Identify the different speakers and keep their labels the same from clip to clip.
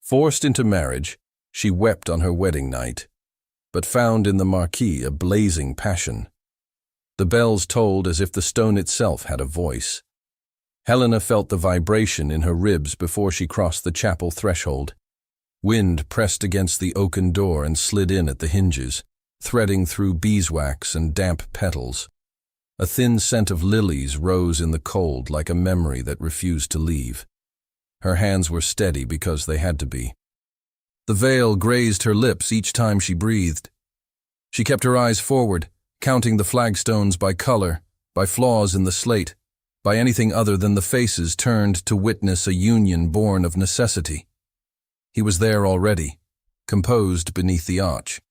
Speaker 1: Forced into marriage, she wept on her wedding night, but found in the Marquis a blazing passion. The bells tolled as if the stone itself had a voice. Helena felt the vibration in her ribs before she crossed the chapel threshold. Wind pressed against the oaken door and slid in at the hinges, threading through beeswax and damp petals. A thin scent of lilies rose in the cold like a memory that refused to leave. Her hands were steady because they had to be. The veil grazed her lips each time she breathed. She kept her eyes forward, counting the flagstones by color, by flaws in the slate, by anything other than the faces turned to witness a union born of necessity. He was there already, composed beneath the arch.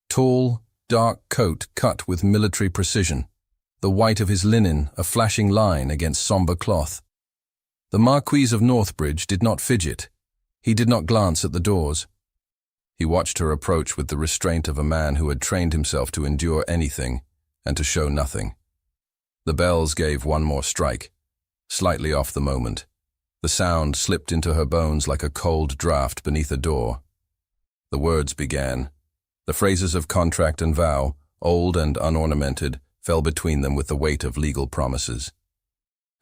Speaker 1: Tall, dark coat cut with military precision, the white of his linen a flashing line against somber cloth. The Marquis of Northbridge did not fidget. He did not glance at the doors. He watched her approach with the restraint of a man who had trained himself to endure anything and to show nothing. The bells gave one more strike, slightly off the moment. The sound slipped into her bones like a cold draught beneath a door. The words began. The phrases of contract and vow, old and unornamented, fell between them with the weight of legal promises.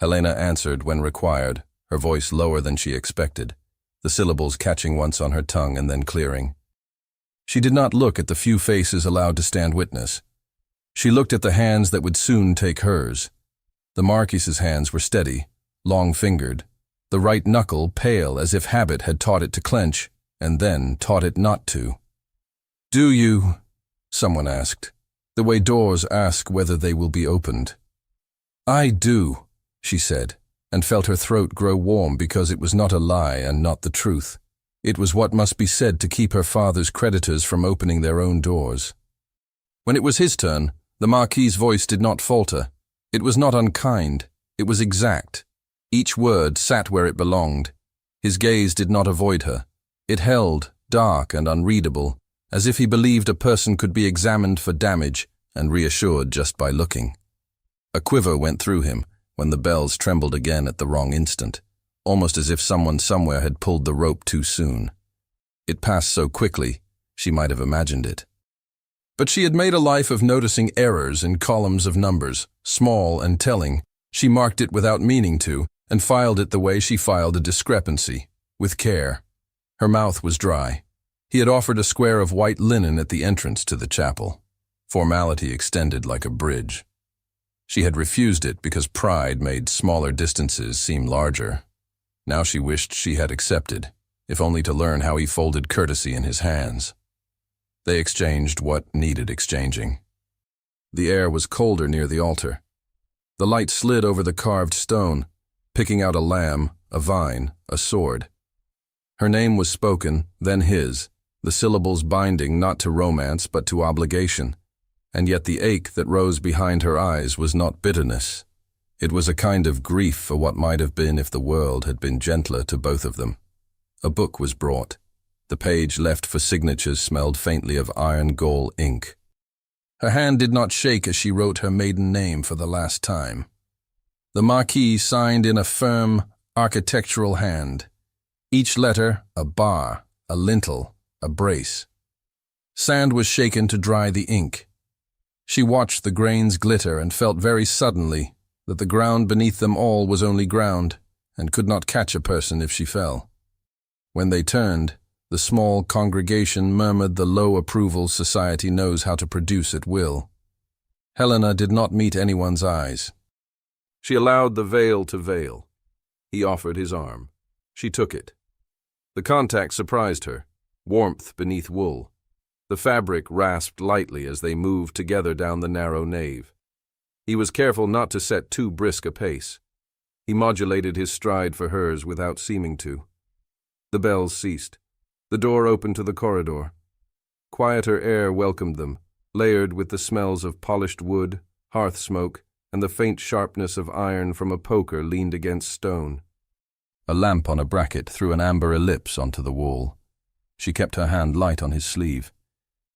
Speaker 1: Helena answered when required, her voice lower than she expected, the syllables catching once on her tongue and then clearing. She did not look at the few faces allowed to stand witness. She looked at the hands that would soon take hers. The Marquis's hands were steady, long-fingered, the right knuckle pale as if habit had taught it to clench, and then taught it not to. "Do you?" someone asked, the way doors ask whether they will be opened. "I do," she said, and felt her throat grow warm because it was not a lie and not the truth. It was what must be said to keep her father's creditors from opening their own doors. When it was his turn, the Marquis's voice did not falter. It was not unkind. It was exact. Each word sat where it belonged. His gaze did not avoid her. It held, dark and unreadable, as if he believed a person could be examined for damage and reassured just by looking. A quiver went through him when the bells trembled again at the wrong instant, almost as if someone somewhere had pulled the rope too soon. It passed so quickly, she might have imagined it. But she had made a life of noticing errors in columns of numbers, small and telling. She marked it without meaning to, and filed it the way she filed a discrepancy, with care. Her mouth was dry. He had offered a square of white linen at the entrance to the chapel. Formality extended like a bridge. She had refused it because pride made smaller distances seem larger. Now she wished she had accepted, if only to learn how he folded courtesy in his hands. They exchanged what needed exchanging. The air was colder near the altar. The light slid over the carved stone, picking out a lamb, a vine, a sword. Her name was spoken, then his, the syllables binding not to romance but to obligation, and yet the ache that rose behind her eyes was not bitterness. It was a kind of grief for what might have been if the world had been gentler to both of them. A book was brought. The page left for signatures smelled faintly of iron gall ink. Her hand did not shake as she wrote her maiden name for the last time. The Marquis signed in a firm, architectural hand. Each letter a bar, a lintel, a brace. Sand was shaken to dry the ink. She watched the grains glitter and felt very suddenly that the ground beneath them all was only ground and could not catch a person if she fell. When they turned, the small congregation murmured the low approval society knows how to produce at will. Helena did not meet anyone's eyes. She allowed the veil to veil. He offered his arm. She took it. The contact surprised her, warmth beneath wool. The fabric rasped lightly as they moved together down the narrow nave. He was careful not to set too brisk a pace. He modulated his stride for hers without seeming to. The bells ceased. The door opened to the corridor. Quieter air welcomed them, layered with the smells of polished wood, hearth smoke, and the faint sharpness of iron from a poker leaned against stone. A lamp on a bracket threw an amber ellipse onto the wall. She kept her hand light on his sleeve.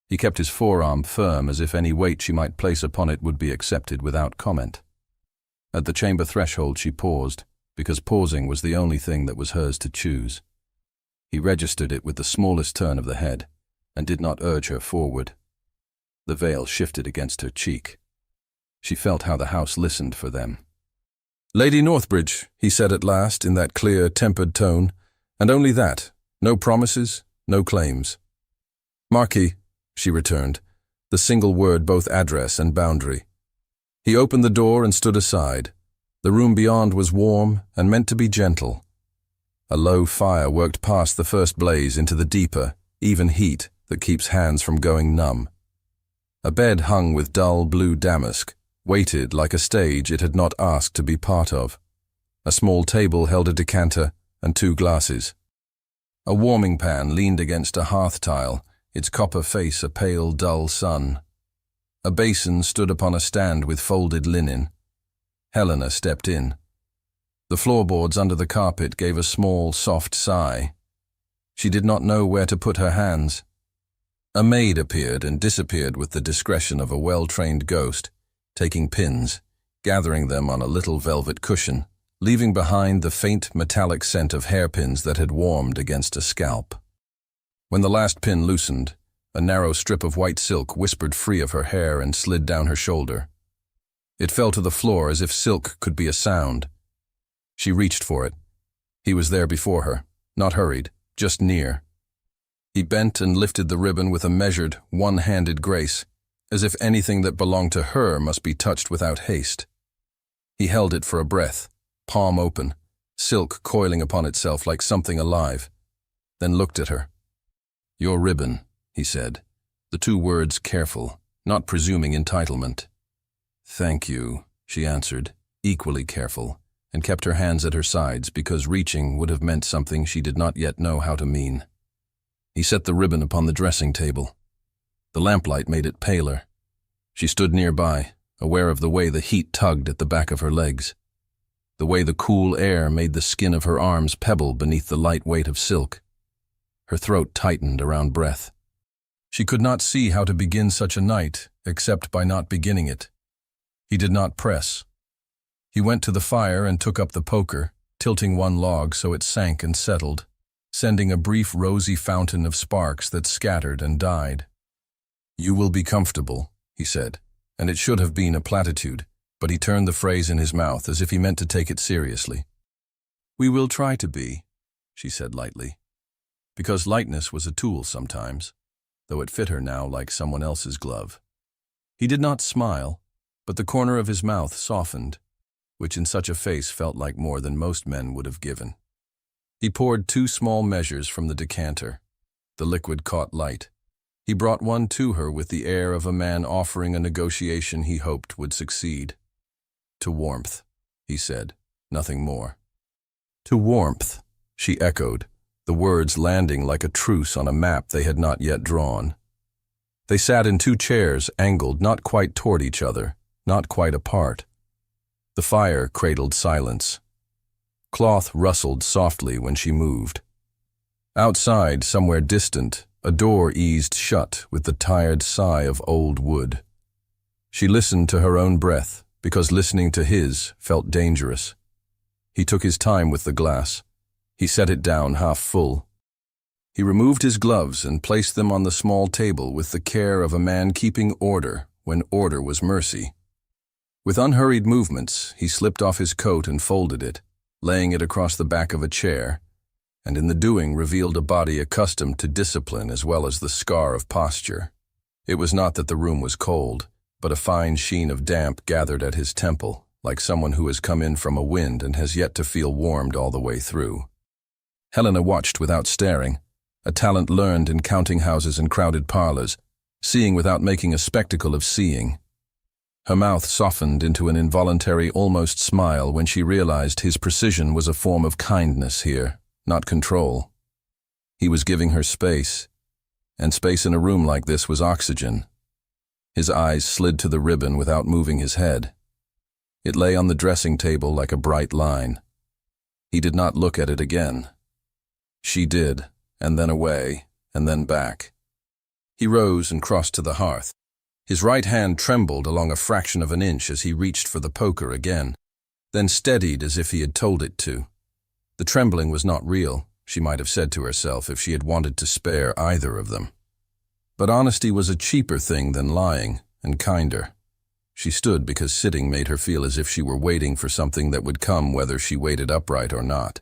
Speaker 1: He kept his forearm firm as if any weight she might place upon it would be accepted without comment. At the chamber threshold she paused, because pausing was the only thing that was hers to choose. He registered it with the smallest turn of the head, and did not urge her forward. The veil shifted against her cheek. She felt how the house listened for them. "Lady Northbridge," he said at last, in that clear, tempered tone, and only that, no promises, no claims. "Marquis," she returned, the single word both address and boundary. He opened the door and stood aside. The room beyond was warm and meant to be gentle. A low fire worked past the first blaze into the deeper, even heat that keeps hands from going numb. A bed hung with dull blue damask, weighted like a stage it had not asked to be part of. A small table held a decanter and 2 glasses. A warming pan leaned against a hearth tile, its copper face a pale, dull sun. A basin stood upon a stand with folded linen. Helena stepped in. The floorboards under the carpet gave a small, soft sigh. She did not know where to put her hands. A maid appeared and disappeared with the discretion of a well-trained ghost, taking pins, gathering them on a little velvet cushion, leaving behind the faint metallic scent of hairpins that had warmed against a scalp. When the last pin loosened, a narrow strip of white silk whispered free of her hair and slid down her shoulder. It fell to the floor as if silk could be a sound. She reached for it. He was there before her, not hurried, just near. He bent and lifted the ribbon with a measured, one-handed grace, as if anything that belonged to her must be touched without haste. He held it for a breath, palm open, silk coiling upon itself like something alive, then looked at her. "Your ribbon," he said, the 2 words careful, not presuming entitlement. "Thank you," she answered, equally careful, and kept her hands at her sides because reaching would have meant something she did not yet know how to mean. He set the ribbon upon the dressing table. The lamplight made it paler. She stood nearby, aware of the way the heat tugged at the back of her legs, the way the cool air made the skin of her arms pebble beneath the light weight of silk. Her throat tightened around breath. She could not see how to begin such a night except by not beginning it. He did not press. He went to the fire and took up the poker, tilting one log so it sank and settled, sending a brief rosy fountain of sparks that scattered and died. "You will be comfortable," he said, and it should have been a platitude, but he turned the phrase in his mouth as if he meant to take it seriously. "We will try to be," she said lightly, because lightness was a tool sometimes, though it fit her now like someone else's glove. He did not smile, but the corner of his mouth softened, which in such a face felt like more than most men would have given. He poured 2 small measures from the decanter. The liquid caught light. He brought one to her with the air of a man offering a negotiation he hoped would succeed. "To warmth," he said, nothing more. "To warmth," she echoed, the words landing like a truce on a map they had not yet drawn. They sat in 2 chairs, angled not quite toward each other, not quite apart. The fire cradled silence. Cloth rustled softly when she moved. Outside, somewhere distant, a door eased shut with the tired sigh of old wood. She listened to her own breath, because listening to his felt dangerous. He took his time with the glass. He set it down half full. He removed his gloves and placed them on the small table with the care of a man keeping order when order was mercy. With unhurried movements, he slipped off his coat and folded it, laying it across the back of a chair, and in the doing revealed a body accustomed to discipline as well as the scar of posture. It was not that the room was cold, but a fine sheen of damp gathered at his temple, like someone who has come in from a wind and has yet to feel warmed all the way through. Helena watched without staring, a talent learned in counting houses and crowded parlors, seeing without making a spectacle of seeing. Her mouth softened into an involuntary, almost smile when she realized his precision was a form of kindness here, not control. He was giving her space, and space in a room like this was oxygen. His eyes slid to the ribbon without moving his head. It lay on the dressing table like a bright line. He did not look at it again. She did, and then away, and then back. He rose and crossed to the hearth. His right hand trembled along a fraction of an inch as he reached for the poker again, then steadied as if he had told it to. The trembling was not real, she might have said to herself if she had wanted to spare either of them. But honesty was a cheaper thing than lying, and kinder. She stood because sitting made her feel as if she were waiting for something that would come whether she waited upright or not.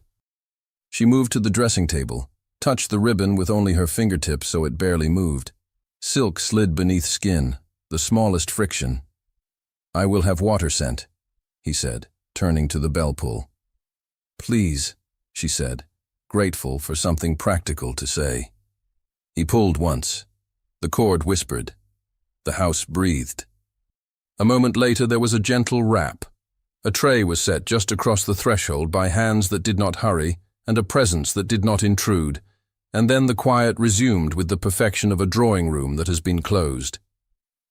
Speaker 1: She moved to the dressing table, touched the ribbon with only her fingertips so it barely moved. Silk slid beneath skin, the smallest friction. "I will have water sent," he said, turning to the bell pull. "Please," she said, grateful for something practical to say. He pulled once. The cord whispered. The house breathed. A moment later there was a gentle rap. A tray was set just across the threshold by hands that did not hurry and a presence that did not intrude, and then the quiet resumed with the perfection of a drawing room that has been closed.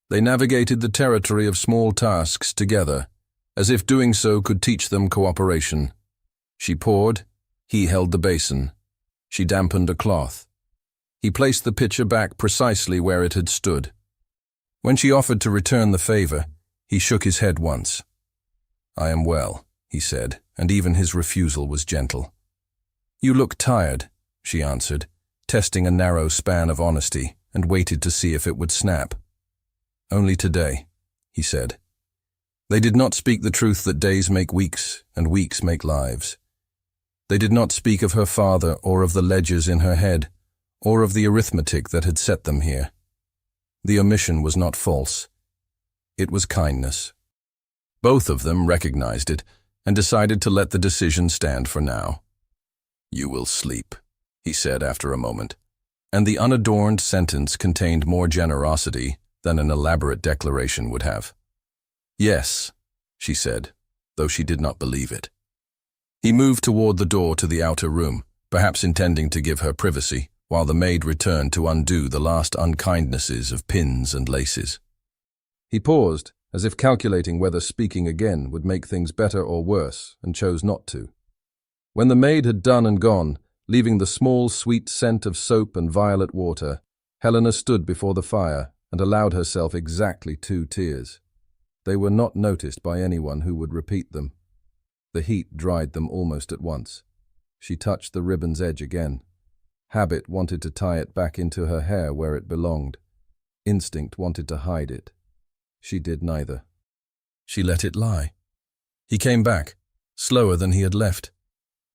Speaker 1: They navigated the territory of small tasks together, as if doing so could teach them cooperation. She poured, he held the basin. She dampened a cloth. He placed the pitcher back precisely where it had stood. When she offered to return the favor, he shook his head once. "I am well," he said, and even his refusal was gentle. "You look tired," she answered, testing a narrow span of honesty, and waited to see if it would snap. "Only today," he said. They did not speak the truth that days make weeks and weeks make lives. They did not speak of her father or of the ledgers in her head, or of the arithmetic that had set them here. The omission was not false. It was kindness. Both of them recognized it and decided to let the decision stand for now. "You will sleep," he said after a moment, and the unadorned sentence contained more generosity than an elaborate declaration would have. "Yes," she said, though she did not believe it. He moved toward the door to the outer room, perhaps intending to give her privacy, while the maid returned to undo the last unkindnesses of pins and laces. He paused, as if calculating whether speaking again would make things better or worse, and chose not to. When the maid had done and gone, leaving the small, sweet scent of soap and violet water, Helena stood before the fire and allowed herself exactly 2 tears. They were not noticed by anyone who would repeat them. The heat dried them almost at once. She touched the ribbon's edge again. Habit wanted to tie it back into her hair where it belonged. Instinct wanted to hide it. She did neither. She let it lie. He came back, slower than he had left,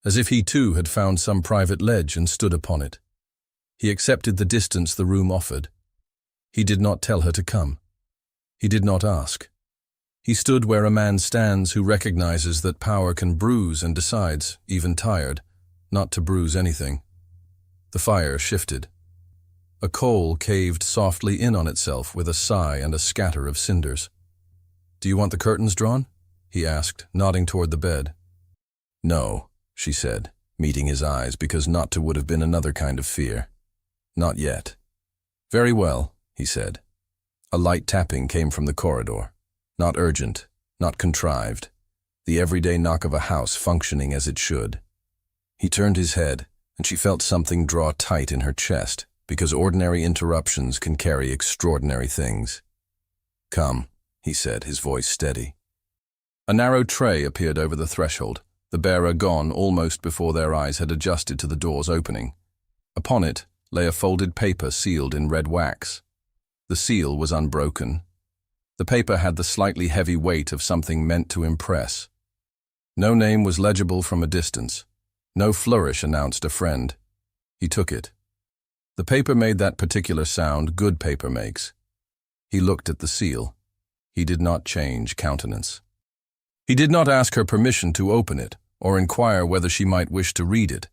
Speaker 1: as if he too had found some private ledge and stood upon it. He accepted the distance the room offered. He did not tell her to come. He did not ask. He stood where a man stands who recognizes that power can bruise and decides, even tired, not to bruise anything. The fire shifted. A coal caved softly in on itself with a sigh and a scatter of cinders. "Do you want the curtains drawn?" he asked, nodding toward the bed. "No," she said, meeting his eyes because not to would have been another kind of fear. "Not yet." "Very well," he said. A light tapping came from the corridor. Not urgent, not contrived. The everyday knock of a house functioning as it should. He turned his head, and she felt something draw tight in her chest, because ordinary interruptions can carry extraordinary things. "Come," he said, his voice steady. A narrow tray appeared over the threshold, the bearer gone almost before their eyes had adjusted to the door's opening. Upon it lay a folded paper sealed in red wax. The seal was unbroken. The paper had the slightly heavy weight of something meant to impress. No name was legible from a distance. No flourish announced a friend. He took it. The paper made that particular sound good paper makes. He looked at the seal. He did not change countenance. He did not ask her permission to open it or inquire whether she might wish to read it.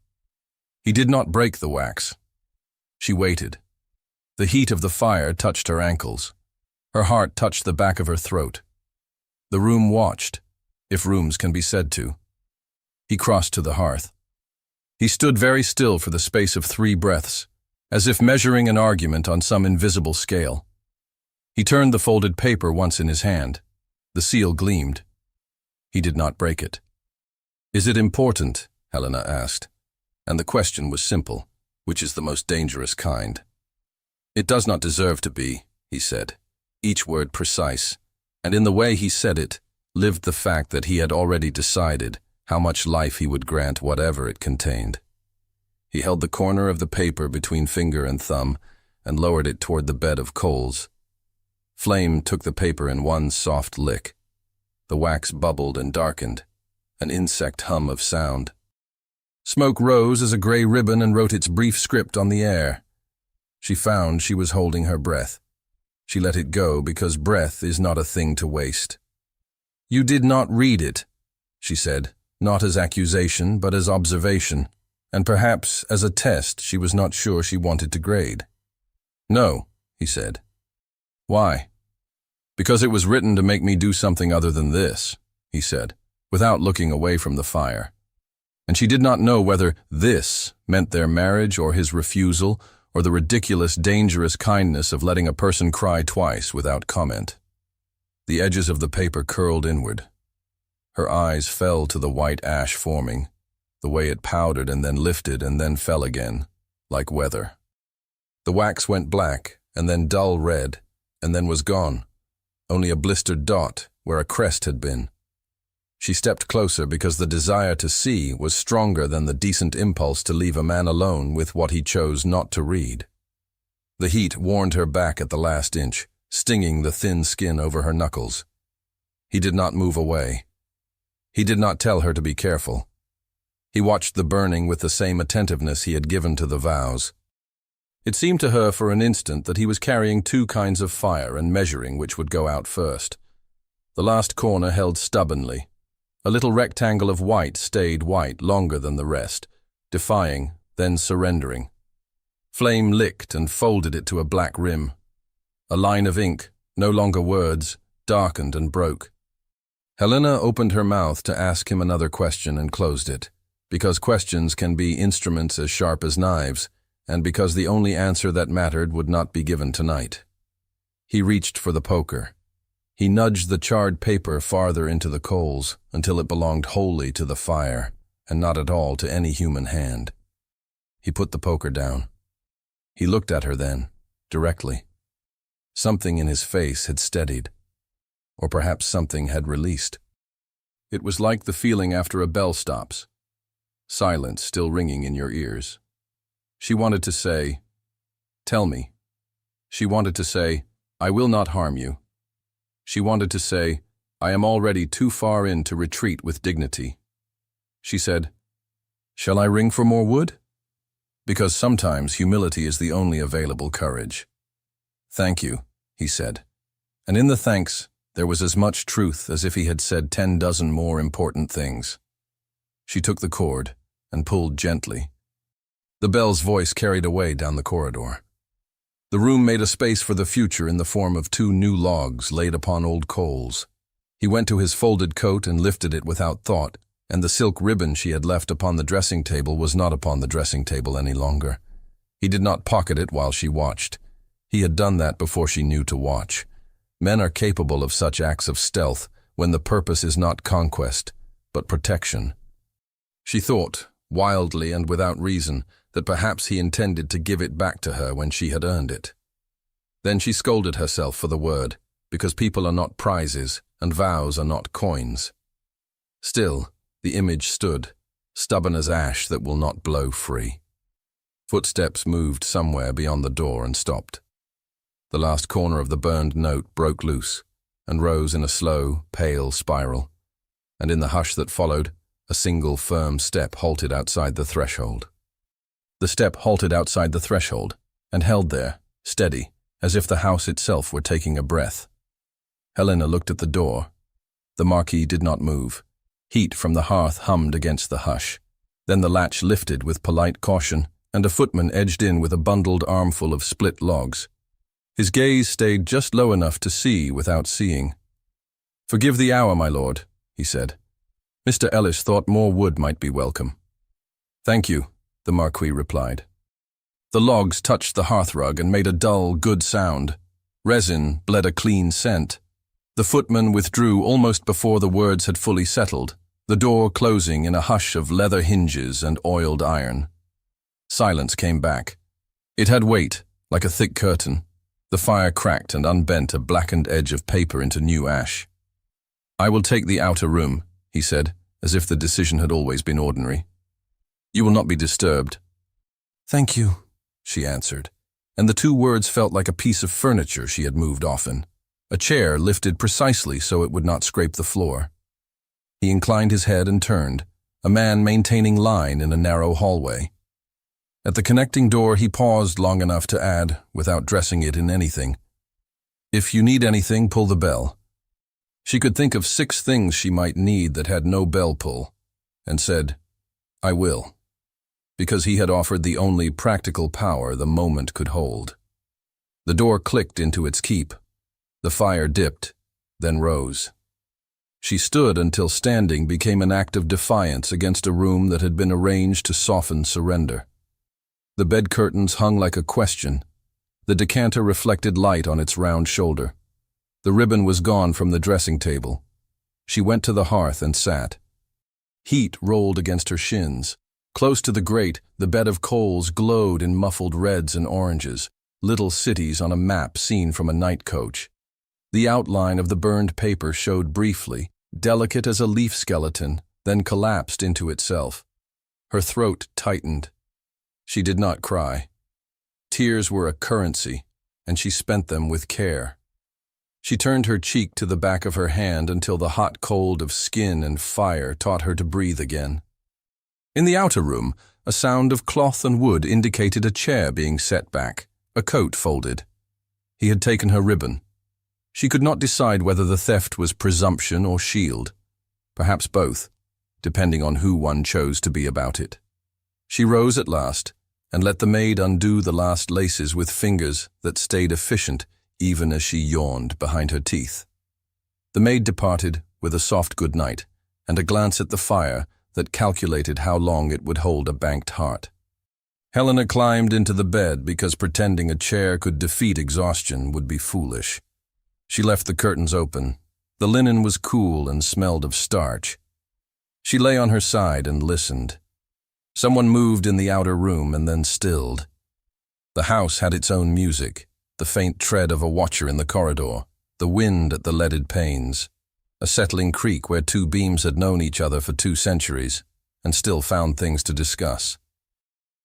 Speaker 1: He did not break the wax. She waited. The heat of the fire touched her ankles. Her heart touched the back of her throat. The room watched, if rooms can be said to. He crossed to the hearth. He stood very still for the space of 3 breaths, as if measuring an argument on some invisible scale. He turned the folded paper once in his hand. The seal gleamed. He did not break it. "Is it important?" Helena asked. And the question was simple, which is the most dangerous kind. "It does not deserve to be," he said, each word precise, and in the way he said it, lived the fact that he had already decided how much life he would grant whatever it contained. He held the corner of the paper between finger and thumb and lowered it toward the bed of coals. Flame took the paper in one soft lick. The wax bubbled and darkened, an insect hum of sound. Smoke rose as a gray ribbon and wrote its brief script on the air. She found she was holding her breath. She let it go because breath is not a thing to waste. "You did not read it," she said, not as accusation but as observation, and perhaps as a test she was not sure she wanted to grade. "No," he said. "Why?" "Because it was written to make me do something other than this," he said, without looking away from the fire. And she did not know whether this meant their marriage or his refusal or the ridiculous, dangerous kindness of letting a person cry twice without comment. The edges of the paper curled inward. Her eyes fell to the white ash forming, the way it powdered and then lifted and then fell again, like weather. The wax went black and then dull red and then was gone, only a blistered dot where a crest had been. She stepped closer because the desire to see was stronger than the decent impulse to leave a man alone with what he chose not to read. The heat warned her back at the last inch, stinging the thin skin over her knuckles. He did not move away. He did not tell her to be careful. He watched the burning with the same attentiveness he had given to the vows. It seemed to her for an instant that he was carrying two kinds of fire and measuring which would go out first. The last corner held stubbornly. A little rectangle of white stayed white longer than the rest, defying, then surrendering. Flame licked and folded it to a black rim. A line of ink, no longer words, darkened and broke. Helena opened her mouth to ask him another question and closed it, because questions can be instruments as sharp as knives, and because the only answer that mattered would not be given tonight. He reached for the poker. He nudged the charred paper farther into the coals until it belonged wholly to the fire and not at all to any human hand. He put the poker down. He looked at her then, directly. Something in his face had steadied, or perhaps something had released. It was like the feeling after a bell stops, silence still ringing in your ears. She wanted to say, "Tell me." She wanted to say, "I will not harm you." She wanted to say, "I am already too far in to retreat with dignity." She said, "Shall I ring for more wood?" Because sometimes humility is the only available courage. "Thank you," he said. And in the thanks, there was as much truth as if he had said 10 dozen more important things. She took the cord and pulled gently. The bell's voice carried away down the corridor. The room made a space for the future in the form of 2 new logs laid upon old coals. He went to his folded coat and lifted it without thought, and the silk ribbon she had left upon the dressing table was not upon the dressing table any longer. He did not pocket it while she watched. He had done that before she knew to watch. Men are capable of such acts of stealth when the purpose is not conquest, but protection. She thought, wildly and without reason, that perhaps he intended to give it back to her when she had earned it. Then she scolded herself for the word, because people are not prizes and vows are not coins. Still, the image stood, stubborn as ash that will not blow free. Footsteps moved somewhere beyond the door and stopped. The last corner of the burned note broke loose and rose in a slow, pale spiral, and in the hush that followed, a single firm step halted outside the threshold. The step halted outside the threshold and held there, steady, as if the house itself were taking a breath. Helena looked at the door. The Marquis did not move. Heat from the hearth hummed against the hush. Then the latch lifted with polite caution, and a footman edged in with a bundled armful of split logs. His gaze stayed just low enough to see without seeing. "Forgive the hour, my lord," he said. "Mr. Ellis thought more wood might be welcome." "Thank you," the Marquis replied. The logs touched the hearthrug and made a dull, good sound. Resin bled a clean scent. The footman withdrew almost before the words had fully settled, the door closing in a hush of leather hinges and oiled iron. Silence came back. It had weight, like a thick curtain. The fire cracked and unbent a blackened edge of paper into new ash. "I will take the outer room," he said, as if the decision had always been ordinary. "You will not be disturbed." "Thank you," she answered, and the two words felt like a piece of furniture she had moved often, a chair lifted precisely so it would not scrape the floor. He inclined his head and turned, a man maintaining line in a narrow hallway. At the connecting door he paused long enough to add, without dressing it in anything, "If you need anything, pull the bell." She could think of 6 things she might need that had no bell pull, and said, "I will," because he had offered the only practical power the moment could hold. The door clicked into its keep. The fire dipped, then rose. She stood until standing became an act of defiance against a room that had been arranged to soften surrender. The bed curtains hung like a question. The decanter reflected light on its round shoulder. The ribbon was gone from the dressing table. She went to the hearth and sat. Heat rolled against her shins. Close to the grate, the bed of coals glowed in muffled reds and oranges, little cities on a map seen from a night coach. The outline of the burned paper showed briefly, delicate as a leaf skeleton, then collapsed into itself. Her throat tightened. She did not cry. Tears were a currency, and she spent them with care. She turned her cheek to the back of her hand until the hot cold of skin and fire taught her to breathe again. In the outer room, a sound of cloth and wood indicated a chair being set back, a coat folded. He had taken her ribbon. She could not decide whether the theft was presumption or shield. Perhaps both, depending on who one chose to be about it. She rose at last and let the maid undo the last laces with fingers that stayed efficient even as she yawned behind her teeth. The maid departed with a soft good night and a glance at the fire that calculated how long it would hold a banked heart. Helena climbed into the bed because pretending a chair could defeat exhaustion would be foolish. She left the curtains open. The linen was cool and smelled of starch. She lay on her side and listened. Someone moved in the outer room and then stilled. The house had its own music, the faint tread of a watcher in the corridor, the wind at the leaded panes, a settling creak where 2 beams had known each other for 2 centuries and still found things to discuss.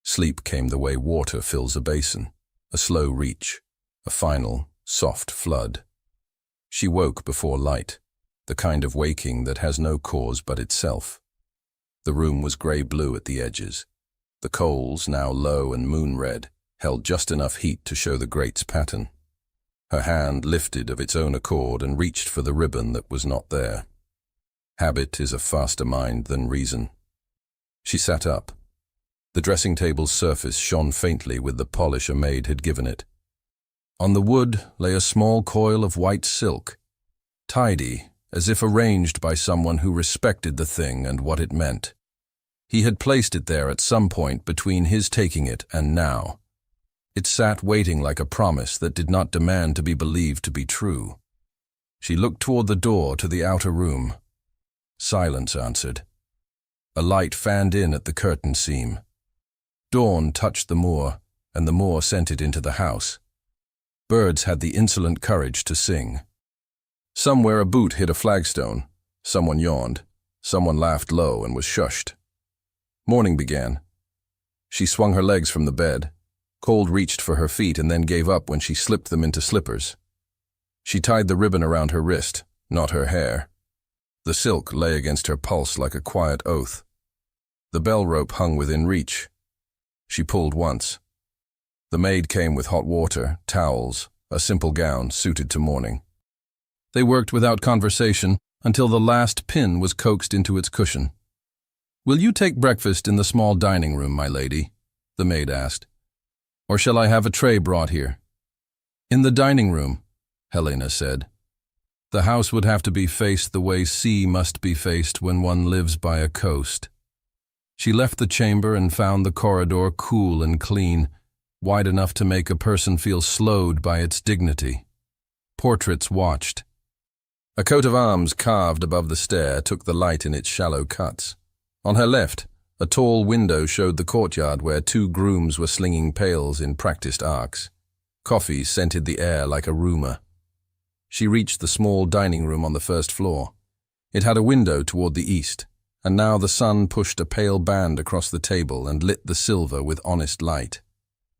Speaker 1: Sleep came the way water fills a basin, a slow reach, a final, soft flood. She woke before light, the kind of waking that has no cause but itself. The room was grey-blue at the edges. The coals, now low and moon-red, held just enough heat to show the grate's pattern. Her hand lifted of its own accord and reached for the ribbon that was not there. Habit is a faster mind than reason. She sat up. The dressing table's surface shone faintly with the polish a maid had given it. On the wood lay a small coil of white silk, tidy, as if arranged by someone who respected the thing and what it meant. He had placed it there at some point between his taking it and now. It sat waiting like a promise that did not demand to be believed to be true. She looked toward the door to the outer room. Silence answered. A light fanned in at the curtain seam. Dawn touched the moor, and the moor sent it into the house. Birds had the insolent courage to sing. Somewhere a boot hit a flagstone. Someone yawned. Someone laughed low and was shushed. Morning began. She swung her legs from the bed. Cold reached for her feet and then gave up when she slipped them into slippers. She tied the ribbon around her wrist, not her hair. The silk lay against her pulse like a quiet oath. The bell rope hung within reach. She pulled once. The maid came with hot water, towels, a simple gown suited to mourning. They worked without conversation until the last pin was coaxed into its cushion. "Will you take breakfast in the small dining room, my lady?" the maid asked. "Or shall I have a tray brought here?" "In the dining room," Helena said. The house would have to be faced the way sea must be faced when one lives by a coast. She left the chamber and found the corridor cool and clean, wide enough to make a person feel slowed by its dignity. Portraits watched. A coat of arms carved above the stair took the light in its shallow cuts. On her left, a tall window showed the courtyard where 2 grooms were slinging pails in practiced arcs. Coffee scented the air like a rumour. She reached the small dining room on the first floor. It had a window toward the east, and now the sun pushed a pale band across the table and lit the silver with honest light.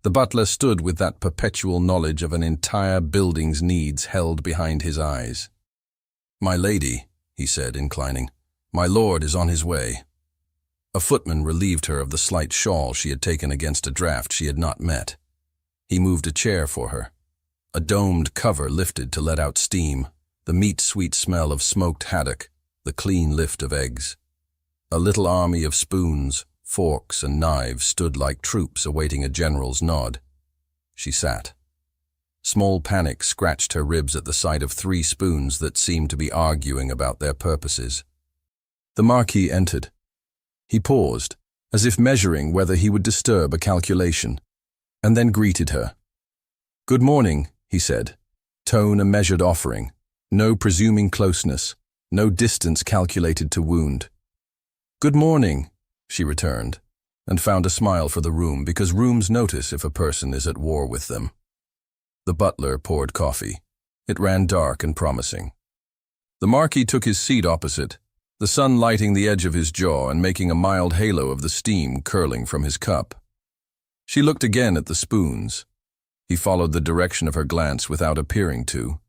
Speaker 1: The butler stood with that perpetual knowledge of an entire building's needs held behind his eyes. "My lady," he said, inclining, "my lord is on his way." A footman relieved her of the slight shawl she had taken against a draught she had not met. He moved a chair for her. A domed cover lifted to let out steam, the meat-sweet smell of smoked haddock, the clean lift of eggs. A little army of spoons, forks, and knives stood like troops awaiting a general's nod. She sat. Small panic scratched her ribs at the sight of 3 spoons that seemed to be arguing about their purposes. The Marquis entered. He paused, as if measuring whether he would disturb a calculation, and then greeted her. "Good morning," he said, tone a measured offering, no presuming closeness, no distance calculated to wound. "Good morning," she returned, and found a smile for the room because rooms notice if a person is at war with them. The butler poured coffee. It ran dark and promising. The Marquis took his seat opposite, the sun lighting the edge of his jaw and making a mild halo of the steam curling from his cup. She looked again at the spoons. He followed the direction of her glance without appearing to.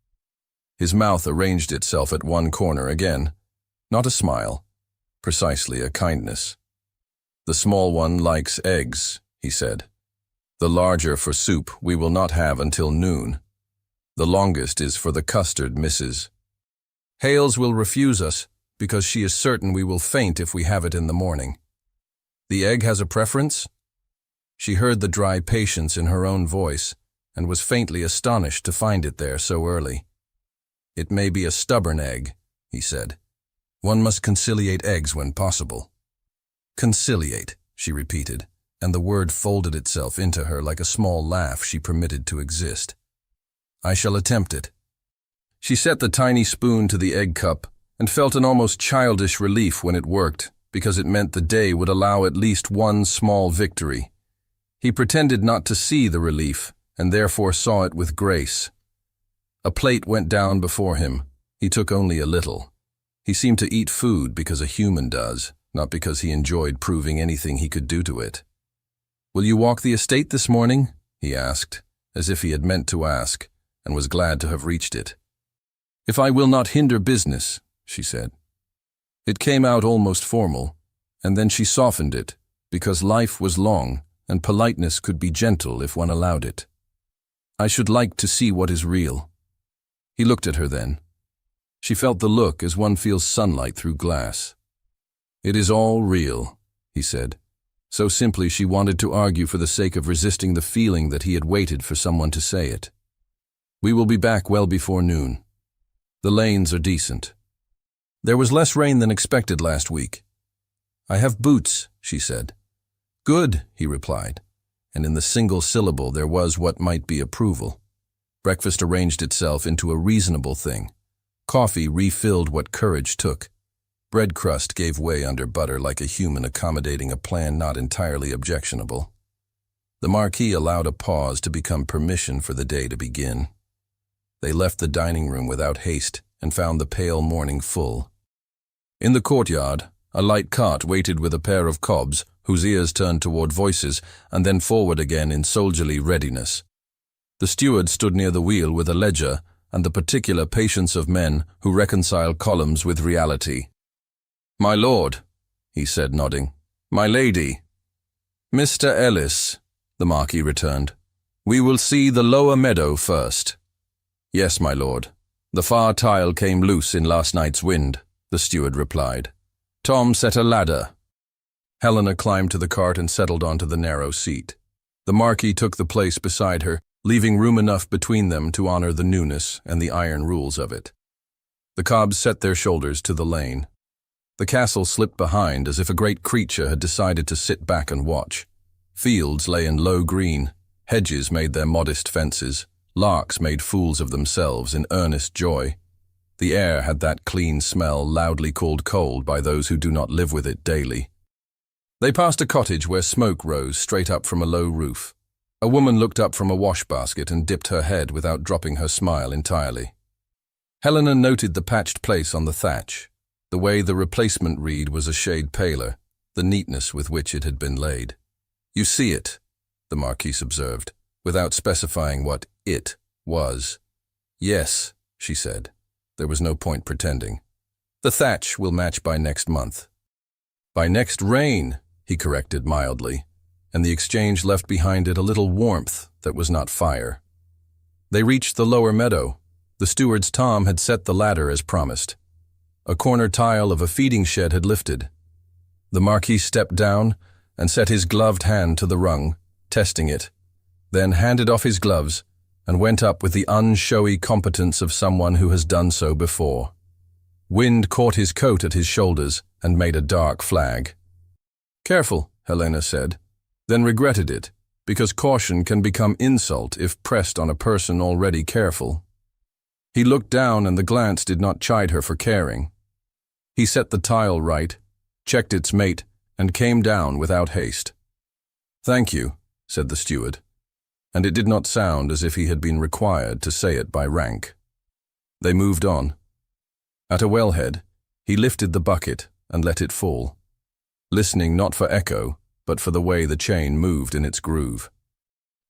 Speaker 1: His mouth arranged itself at one corner again. Not a smile, precisely a kindness. "The small one likes eggs," he said. "The larger for soup we will not have until noon. The longest is for the custard, Mrs. Hales will refuse us, because she is certain we will faint if we have it in the morning. The egg has a preference?" She heard the dry patience in her own voice, and was faintly astonished to find it there so early. "It may be a stubborn egg," he said. "One must conciliate eggs when possible." "Conciliate," she repeated, and the word folded itself into her like a small laugh she permitted to exist. "I shall attempt it." She set the tiny spoon to the egg cup and felt an almost childish relief when it worked, because it meant the day would allow at least one small victory. He pretended not to see the relief, and therefore saw it with grace. A plate went down before him. He took only a little. He seemed to eat food because a human does, not because he enjoyed proving anything he could do to it. "Will you walk the estate this morning?" he asked, as if he had meant to ask, and was glad to have reached it. "If I will not hinder business," she said. It came out almost formal, and then she softened it, because life was long, and politeness could be gentle if one allowed it. "I should like to see what is real." He looked at her then. She felt the look as one feels sunlight through glass. "It is all real," he said, so simply she wanted to argue for the sake of resisting the feeling that he had waited for someone to say it. "We will be back well before noon. The lanes are decent. There was less rain than expected last week." "I have boots," she said. "Good," he replied, and in the single syllable there was what might be approval. Breakfast arranged itself into a reasonable thing. Coffee refilled what courage took. Bread crust gave way under butter like a human accommodating a plan not entirely objectionable. The Marquis allowed a pause to become permission for the day to begin. They left the dining room without haste and found the pale morning full. In the courtyard, a light cart waited with a pair of cobs whose ears turned toward voices and then forward again in soldierly readiness. The steward stood near the wheel with a ledger and the particular patience of men who reconcile columns with reality. "My lord," he said, nodding. "My lady." "Mr. Ellis," the Marquis returned. "We will see the lower meadow first." "Yes, my lord. The far tile came loose in last night's wind," the steward replied. "Tom set a ladder." Helena climbed to the cart and settled onto the narrow seat. The Marquis took the place beside her, leaving room enough between them to honor the newness and the iron rules of it. The cobs set their shoulders to the lane. The castle slipped behind as if a great creature had decided to sit back and watch. Fields lay in low green, hedges made their modest fences, larks made fools of themselves in earnest joy. The air had that clean smell loudly called cold by those who do not live with it daily. They passed a cottage where smoke rose straight up from a low roof. A woman looked up from a wash basket and dipped her head without dropping her smile entirely. Helena noted the patched place on the thatch. The way the replacement reed was a shade paler, the neatness with which it had been laid. "You see it," the Marquis observed, without specifying what "it" was. "Yes," she said. There was no point pretending. "The thatch will match by next month." "By next rain," he corrected mildly, and the exchange left behind it a little warmth that was not fire. They reached the lower meadow. The steward's Tom had set the ladder as promised. A corner tile of a feeding shed had lifted. The Marquis stepped down and set his gloved hand to the rung, testing it, then handed off his gloves and went up with the unshowy competence of someone who has done so before. Wind caught his coat at his shoulders and made a dark flag. "Careful," Helena said, then regretted it, because caution can become insult if pressed on a person already careful. He looked down and the glance did not chide her for caring. He set the tile right, checked its mate, and came down without haste. "Thank you," said the steward, and it did not sound as if he had been required to say it by rank. They moved on. At a wellhead, he lifted the bucket and let it fall, listening not for echo, but for the way the chain moved in its groove.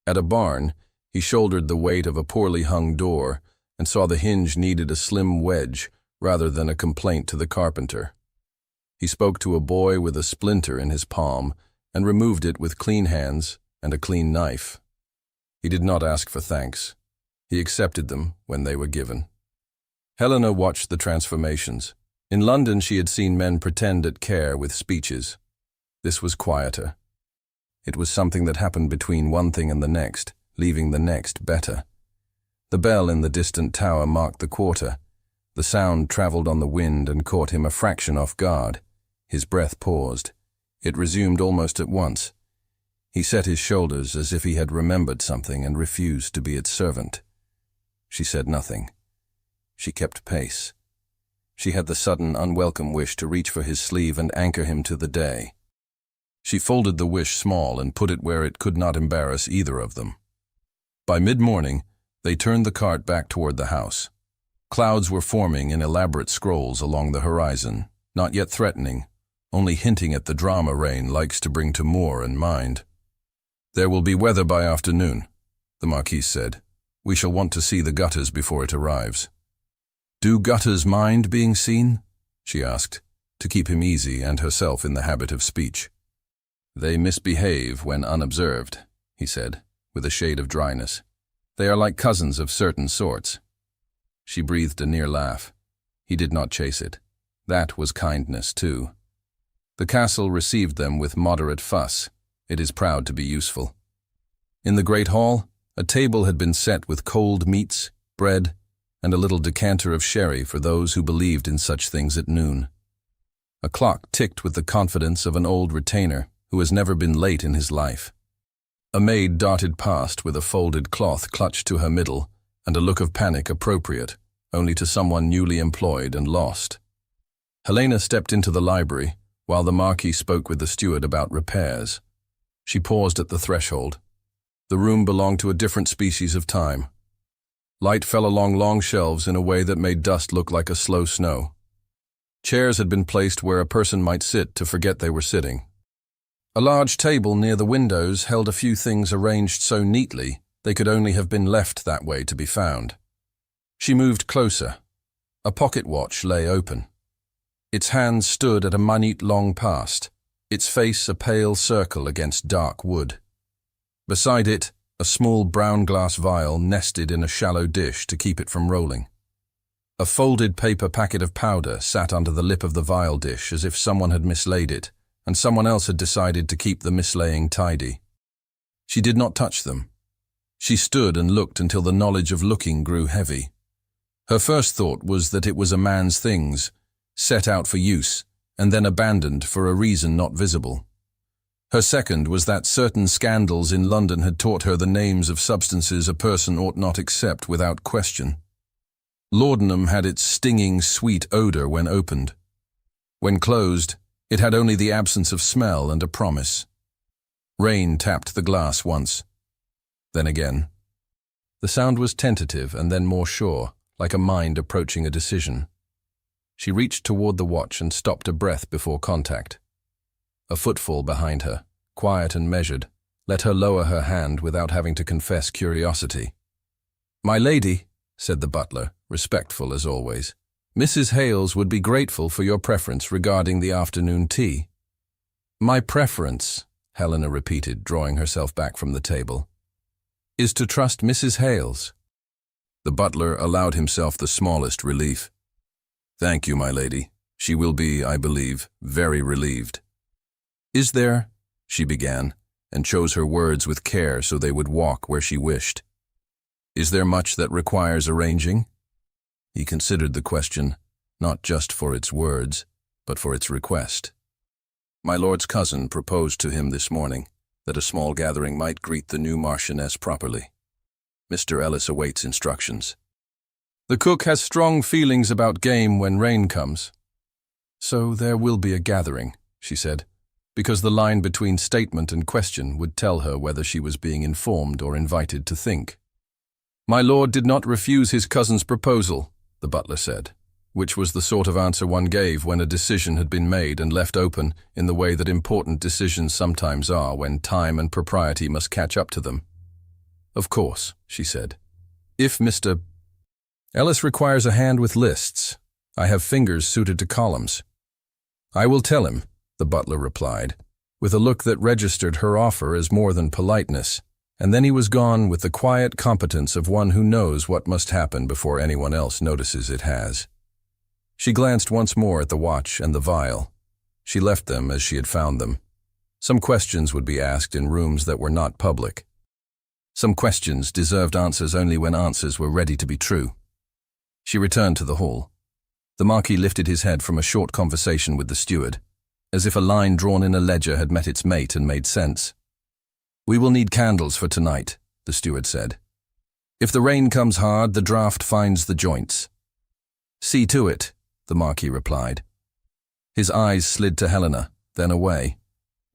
Speaker 1: At a barn, he shouldered the weight of a poorly hung door and saw the hinge needed a slim wedge rather than a complaint to the carpenter. He spoke to a boy with a splinter in his palm and removed it with clean hands and a clean knife. He did not ask for thanks. He accepted them when they were given. Helena watched the transformations. In London she had seen men pretend at care with speeches. This was quieter. It was something that happened between one thing and the next, leaving the next better. The bell in the distant tower marked the quarter. The sound travelled on the wind and caught him a fraction off guard. His breath paused. It resumed almost at once. He set his shoulders as if he had remembered something and refused to be its servant. She said nothing. She kept pace. She had the sudden, unwelcome wish to reach for his sleeve and anchor him to the day. She folded the wish small and put it where it could not embarrass either of them. By mid-morning, they turned the cart back toward the house. Clouds were forming in elaborate scrolls along the horizon, not yet threatening, only hinting at the drama rain likes to bring to moor and mind. "There will be weather by afternoon," the Marquis said. "We shall want to see the gutters before it arrives." "Do gutters mind being seen?" she asked, to keep him easy and herself in the habit of speech. "They misbehave when unobserved," he said, with a shade of dryness. "They are like cousins of certain sorts." She breathed a near laugh. He did not chase it. That was kindness, too. The castle received them with moderate fuss. It is proud to be useful. In the great hall, a table had been set with cold meats, bread, and a little decanter of sherry for those who believed in such things at noon. A clock ticked with the confidence of an old retainer who has never been late in his life. A maid darted past with a folded cloth clutched to her middle and a look of panic appropriate only to someone newly employed and lost. Helena stepped into the library while the Marquis spoke with the steward about repairs. She paused at the threshold. The room belonged to a different species of time. Light fell along long shelves in a way that made dust look like a slow snow. Chairs had been placed where a person might sit to forget they were sitting. A large table near the windows held a few things arranged so neatly they could only have been left that way to be found. She moved closer. A pocket watch lay open. Its hands stood at a minute long past, its face a pale circle against dark wood. Beside it, a small brown glass vial nested in a shallow dish to keep it from rolling. A folded paper packet of powder sat under the lip of the vial dish as if someone had mislaid it, and someone else had decided to keep the mislaying tidy. She did not touch them. She stood and looked until the knowledge of looking grew heavy. Her first thought was that it was a man's things, set out for use, and then abandoned for a reason not visible. Her second was that certain scandals in London had taught her the names of substances a person ought not accept without question. Laudanum had its stinging, sweet odor when opened. When closed, it had only the absence of smell and a promise. Rain tapped the glass once. Then again. The sound was tentative and then more sure, like a mind approaching a decision. She reached toward the watch and stopped a breath before contact. A footfall behind her, quiet and measured, let her lower her hand without having to confess curiosity. "My lady," said the butler, respectful as always, "Mrs. Hales would be grateful for your preference regarding the afternoon tea." "My preference," Helena repeated, drawing herself back from the table, "is to trust Mrs. Hales." The butler allowed himself the smallest relief. "Thank you, my lady. She will be, I believe, very relieved." "Is there," she began, and chose her words with care so they would walk where she wished. "Is there much that requires arranging?" He considered the question, not just for its words, but for its request. My lord's cousin proposed to him this morning that a small gathering might greet the new Marchioness properly. Mr. Ellis awaits instructions. "The cook has strong feelings about game when rain comes." "So there will be a gathering," she said, because the line between statement and question would tell her whether she was being informed or invited to think. "My lord did not refuse his cousin's proposal," the butler said, which was the sort of answer one gave when a decision had been made and left open in the way that important decisions sometimes are when time and propriety must catch up to them. "Of course," she said. "If Mr. Ellis requires a hand with lists, I have fingers suited to columns." "I will tell him," the butler replied, with a look that registered her offer as more than politeness, and then he was gone with the quiet competence of one who knows what must happen before anyone else notices it has. She glanced once more at the watch and the vial. She left them as she had found them. Some questions would be asked in rooms that were not public. Some questions deserved answers only when answers were ready to be true. She returned to the hall. The Marquis lifted his head from a short conversation with the steward, as if a line drawn in a ledger had met its mate and made sense. "We will need candles for tonight," the steward said. "If the rain comes hard, the draught finds the joints." "See to it," the Marquis replied. His eyes slid to Helena, then away,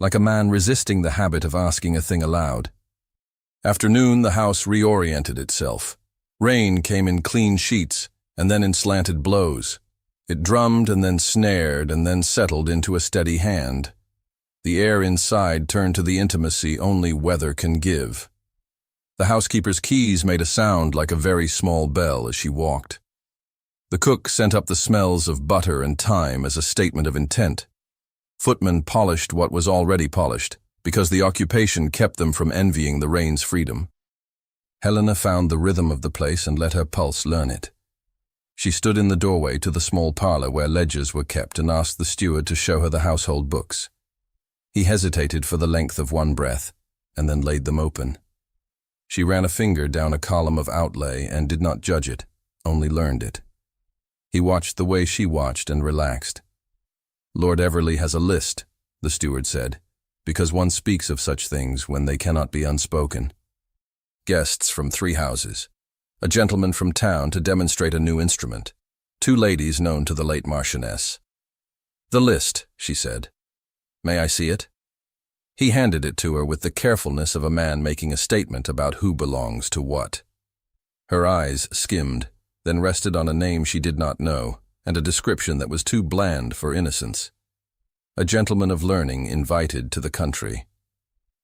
Speaker 1: like a man resisting the habit of asking a thing aloud. After noon, the house reoriented itself. Rain came in clean sheets and then in slanted blows. It drummed and then snared and then settled into a steady hand. The air inside turned to the intimacy only weather can give. The housekeeper's keys made a sound like a very small bell as she walked. The cook sent up the smells of butter and thyme as a statement of intent. Footmen polished what was already polished, because the occupation kept them from envying the rain's freedom. Helena found the rhythm of the place and let her pulse learn it. She stood in the doorway to the small parlor where ledgers were kept and asked the steward to show her the household books. He hesitated for the length of one breath, and then laid them open. She ran a finger down a column of outlay and did not judge it, only learned it. He watched the way she watched and relaxed. "Lord Everley has a list," the steward said, because one speaks of such things when they cannot be unspoken. "Guests from 3 houses. A gentleman from town to demonstrate a new instrument. 2 ladies known to the late Marchioness." "The list," she said. "May I see it?" He handed it to her with the carefulness of a man making a statement about who belongs to what. Her eyes skimmed, then rested on a name she did not know, and a description that was too bland for innocence. A gentleman of learning invited to the country.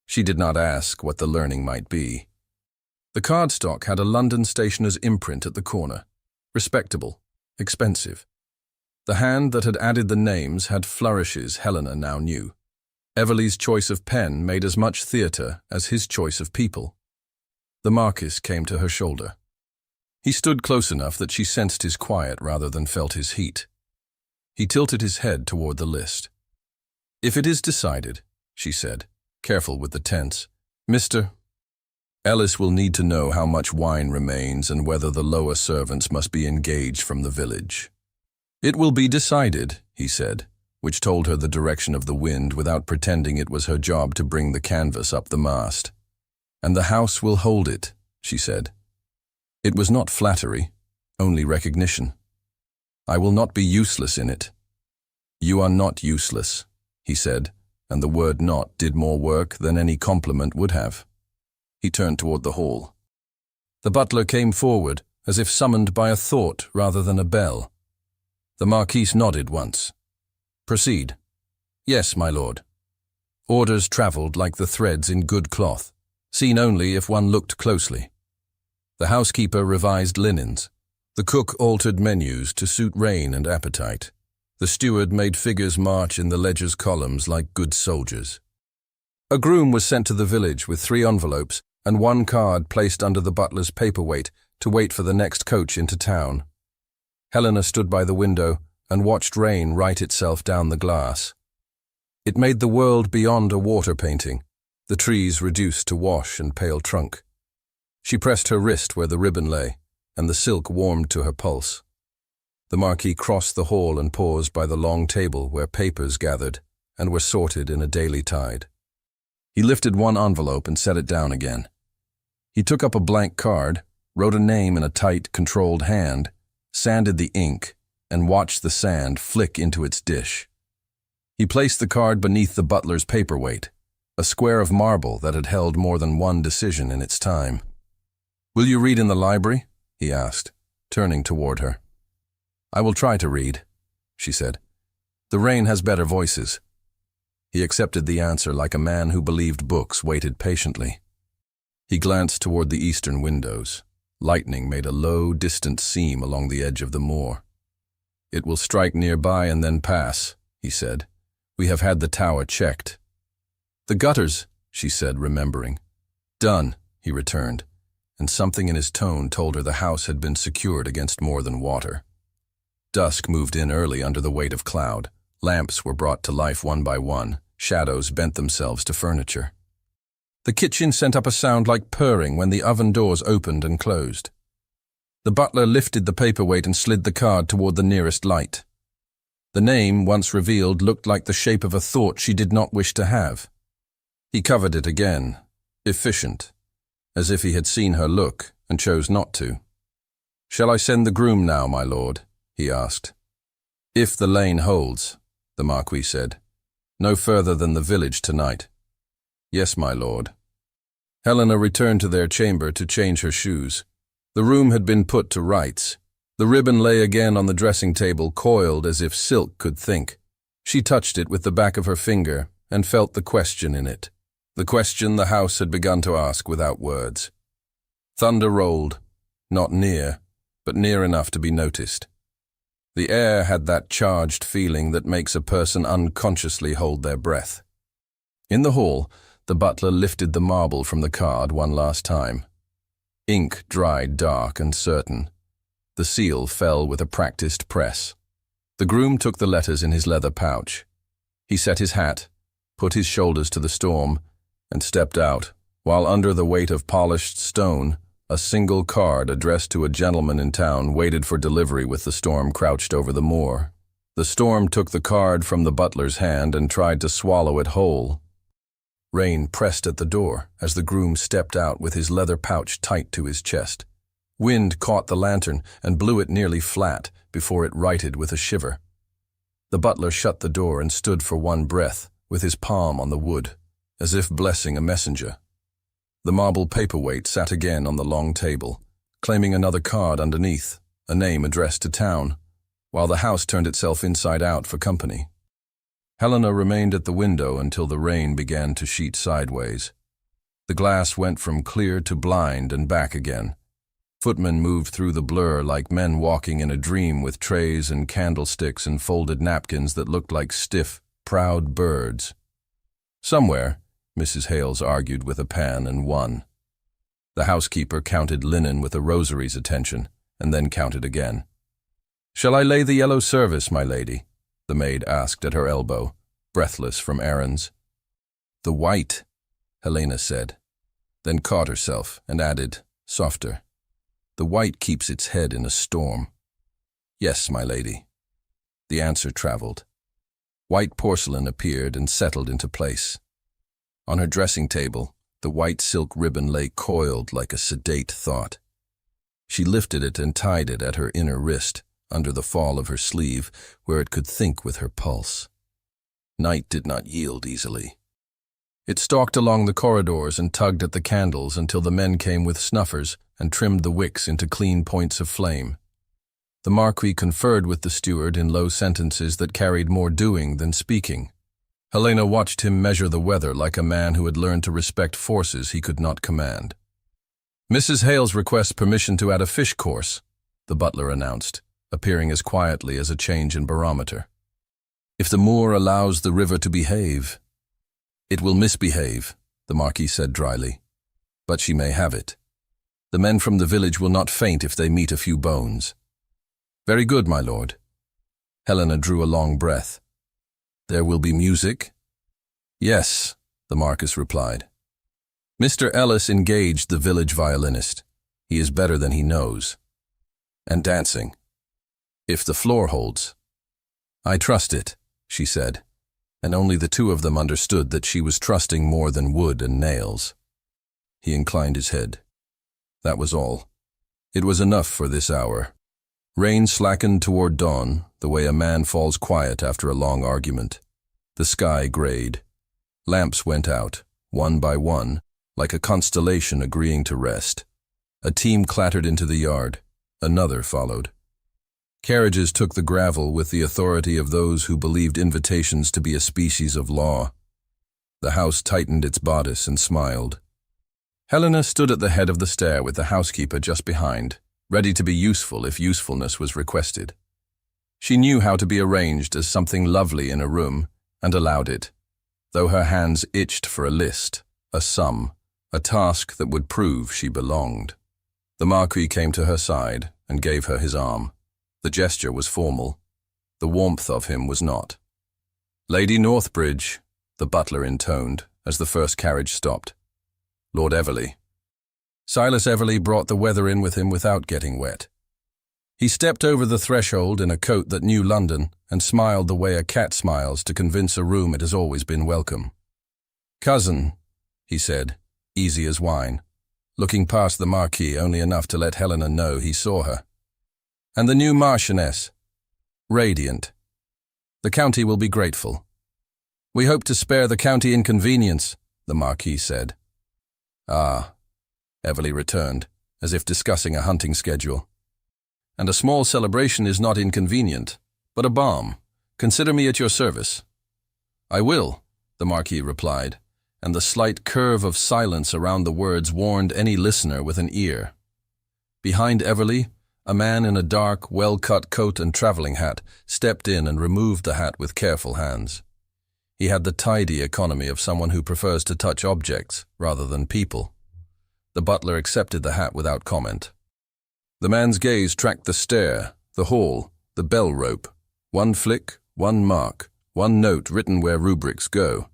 Speaker 1: She did not ask what the learning might be. The cardstock had a London stationer's imprint at the corner. Respectable, expensive. The hand that had added the names had flourishes Helena now knew. Everley's choice of pen made as much theatre as his choice of people. The Marquis came to her shoulder. He stood close enough that she sensed his quiet rather than felt his heat. He tilted his head toward the list. "If it is decided," she said, careful with the tense, "Mr. Ellis will need to know how much wine remains and whether the lower servants must be engaged from the village." "It will be decided," he said, which told her the direction of the wind without pretending it was her job to bring the canvas up the mast. "And the house will hold it," she said. It was not flattery, only recognition. "I will not be useless in it." "You are not useless," he said, and the word "not" did more work than any compliment would have. He turned toward the hall. The butler came forward, as if summoned by a thought rather than a bell. The Marquis nodded once. "Proceed." "Yes, my lord." Orders travelled like the threads in good cloth, seen only if one looked closely. The housekeeper revised linens. The cook altered menus to suit reign and appetite. The steward made figures march in the ledger's columns like good soldiers. A groom was sent to the village with 3 envelopes and 1 card placed under the butler's paperweight to wait for the next coach into town. Helena stood by the window and watched rain write itself down the glass. It made the world beyond a water painting, the trees reduced to wash and pale trunk. She pressed her wrist where the ribbon lay, and the silk warmed to her pulse. The Marquis crossed the hall and paused by the long table where papers gathered and were sorted in a daily tide. He lifted 1 envelope and set it down again. He took up a blank card, wrote a name in a tight, controlled hand, sanded the ink, and watched the sand flick into its dish. He placed the card beneath the butler's paperweight, a square of marble that had held more than one decision in its time. "Will you read in the library?" he asked, turning toward her. "I will try to read," she said. "The rain has better voices." He accepted the answer like a man who believed books waited patiently. He glanced toward the eastern windows. Lightning made a low, distant seam along the edge of the moor. "It will strike nearby and then pass," he said. "We have had the tower checked." "The gutters," she said, remembering. "Done," he returned, and something in his tone told her the house had been secured against more than water. Dusk moved in early under the weight of cloud. Lamps were brought to life one by one. Shadows bent themselves to furniture. The kitchen sent up a sound like purring when the oven doors opened and closed. The butler lifted the paperweight and slid the card toward the nearest light. The name, once revealed, looked like the shape of a thought she did not wish to have. He covered it again, efficient, as if he had seen her look and chose not to. "Shall I send the groom now, my lord?" he asked. "If the lane holds," the Marquis said. "No further than the village tonight." "Yes, my lord." Helena returned to their chamber to change her shoes. The room had been put to rights. The ribbon lay again on the dressing table, coiled as if silk could think. She touched it with the back of her finger and felt the question in it, the question the house had begun to ask without words. Thunder rolled, not near, but near enough to be noticed. The air had that charged feeling that makes a person unconsciously hold their breath. In the hall, the butler lifted the marble from the card one last time. Ink dried dark and certain. The seal fell with a practiced press. The groom took the letters in his leather pouch. He set his hat, put his shoulders to the storm, and stepped out, while under the weight of polished stone, a single card addressed to a gentleman in town waited for delivery with the storm crouched over the moor. The storm took the card from the butler's hand and tried to swallow it whole. Rain pressed at the door as the groom stepped out with his leather pouch tight to his chest. Wind caught the lantern and blew it nearly flat before it righted with a shiver. The butler shut the door and stood for one breath, with his palm on the wood, as if blessing a messenger. The marble paperweight sat again on the long table, claiming another card underneath, a name addressed to town, while the house turned itself inside out for company. Helena remained at the window until the rain began to sheet sideways. The glass went from clear to blind and back again. Footmen moved through the blur like men walking in a dream with trays and candlesticks and folded napkins that looked like stiff, proud birds. Somewhere, Mrs. Hales argued with a pan and won. The housekeeper counted linen with a rosary's attention, and then counted again. "Shall I lay the yellow service, my lady?" the maid asked at her elbow, breathless from errands. "The white," Helena said, then caught herself and added, softer, "The white keeps its head in a storm." "Yes, my lady." The answer traveled. White porcelain appeared and settled into place. On her dressing table, the white silk ribbon lay coiled like a sedate thought. She lifted it and tied it at her inner wrist, under the fall of her sleeve, where it could think with her pulse. Night did not yield easily. It stalked along the corridors and tugged at the candles until the men came with snuffers and trimmed the wicks into clean points of flame. The Marquis conferred with the steward in low sentences that carried more doing than speaking. Helena watched him measure the weather like a man who had learned to respect forces he could not command. "Mrs. Hales requests permission to add a fish course," the butler announced, appearing as quietly as a change in barometer. "If the moor allows the river to behave." "It will misbehave," the Marquis said dryly. "But she may have it. The men from the village will not faint if they meet a few bones." "Very good, my lord." Helena drew a long breath. "There will be music?" "Yes," the Marquis replied. "Mr. Ellis engaged the village violinist. He is better than he knows. And dancing. If the floor holds." "I trust it," she said, and only the two of them understood that she was trusting more than wood and nails. He inclined his head. That was all. It was enough for this hour. Rain slackened toward dawn, the way a man falls quiet after a long argument. The sky grayed. Lamps went out, one by one, like a constellation agreeing to rest. A team clattered into the yard. Another followed. Carriages took the gravel with the authority of those who believed invitations to be a species of law. The house tightened its bodice and smiled. Helena stood at the head of the stair with the housekeeper just behind, ready to be useful if usefulness was requested. She knew how to be arranged as something lovely in a room, and allowed it, though her hands itched for a list, a sum, a task that would prove she belonged. The Marquis came to her side and gave her his arm. The gesture was formal. The warmth of him was not. "Lady Northbridge," the butler intoned, as the first carriage stopped. "Lord Everley." Silas Everley brought the weather in with him without getting wet. He stepped over the threshold in a coat that knew London and smiled the way a cat smiles to convince a room it has always been welcome. "Cousin," he said, easy as wine, looking past the Marquis only enough to let Helena know he saw her. "And the new Marchioness." "Radiant. The county will be grateful." "We hope to spare the county inconvenience," the Marquis said. "Ah," Everley returned, as if discussing a hunting schedule. "And a small celebration is not inconvenient, but a balm. Consider me at your service." "I will," the Marquis replied, and the slight curve of silence around the words warned any listener with an ear. Behind Everley, a man in a dark, well-cut coat and traveling hat stepped in and removed the hat with careful hands. He had the tidy economy of someone who prefers to touch objects rather than people. The butler accepted the hat without comment. The man's gaze tracked the stair, the hall, the bell rope. One flick, one mark, one note written where rubrics go.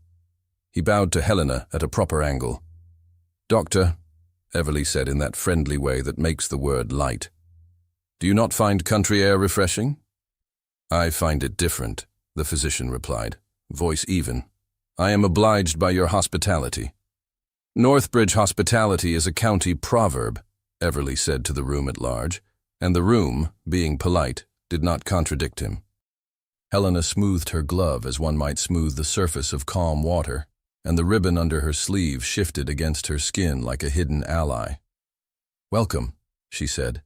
Speaker 1: He bowed to Helena at a proper angle. "Doctor," Everley said in that friendly way that makes the word light, "do you not find country air refreshing?" "I find it different," the physician replied, voice even. "I am obliged by your hospitality." "Northbridge hospitality is a county proverb," Everley said to the room at large, and the room, being polite, did not contradict him. Helena smoothed her glove as one might smooth the surface of calm water, and the ribbon under her sleeve shifted against her skin like a hidden ally. "Welcome," she said,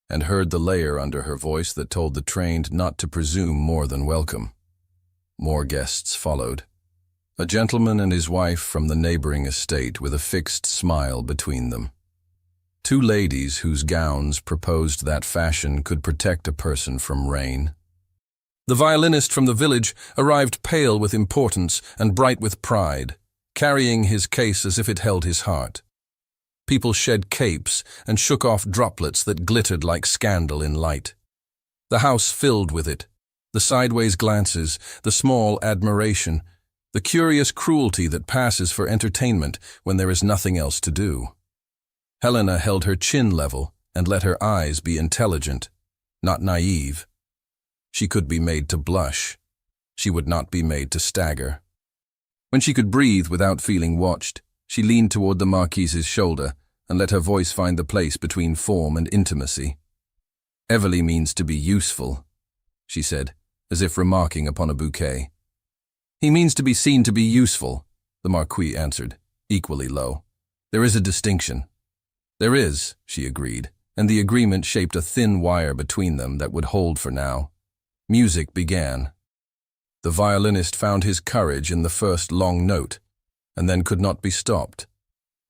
Speaker 1: and heard the layer under her voice that told the trained not to presume more than welcome. More guests followed. A gentleman and his wife from the neighboring estate with a fixed smile between them. Two ladies whose gowns proposed that fashion could protect a person from rain. The violinist from the village arrived pale with importance and bright with pride, carrying his case as if it held his heart. People shed capes and shook off droplets that glittered like scandal in light. The house filled with it, the sideways glances, the small admiration, the curious cruelty that passes for entertainment when there is nothing else to do. Helena held her chin level and let her eyes be intelligent, not naive. She could be made to blush. She would not be made to stagger. When she could breathe without feeling watched, she leaned toward the Marquis's shoulder and let her voice find the place between form and intimacy. "Everley means to be useful," she said, as if remarking upon a bouquet. "He means to be seen to be useful," the Marquis answered, equally low. "There is a distinction." "There is," she agreed, and the agreement shaped a thin wire between them that would hold for now. Music began. The violinist found his courage in the first long note, and then could not be stopped.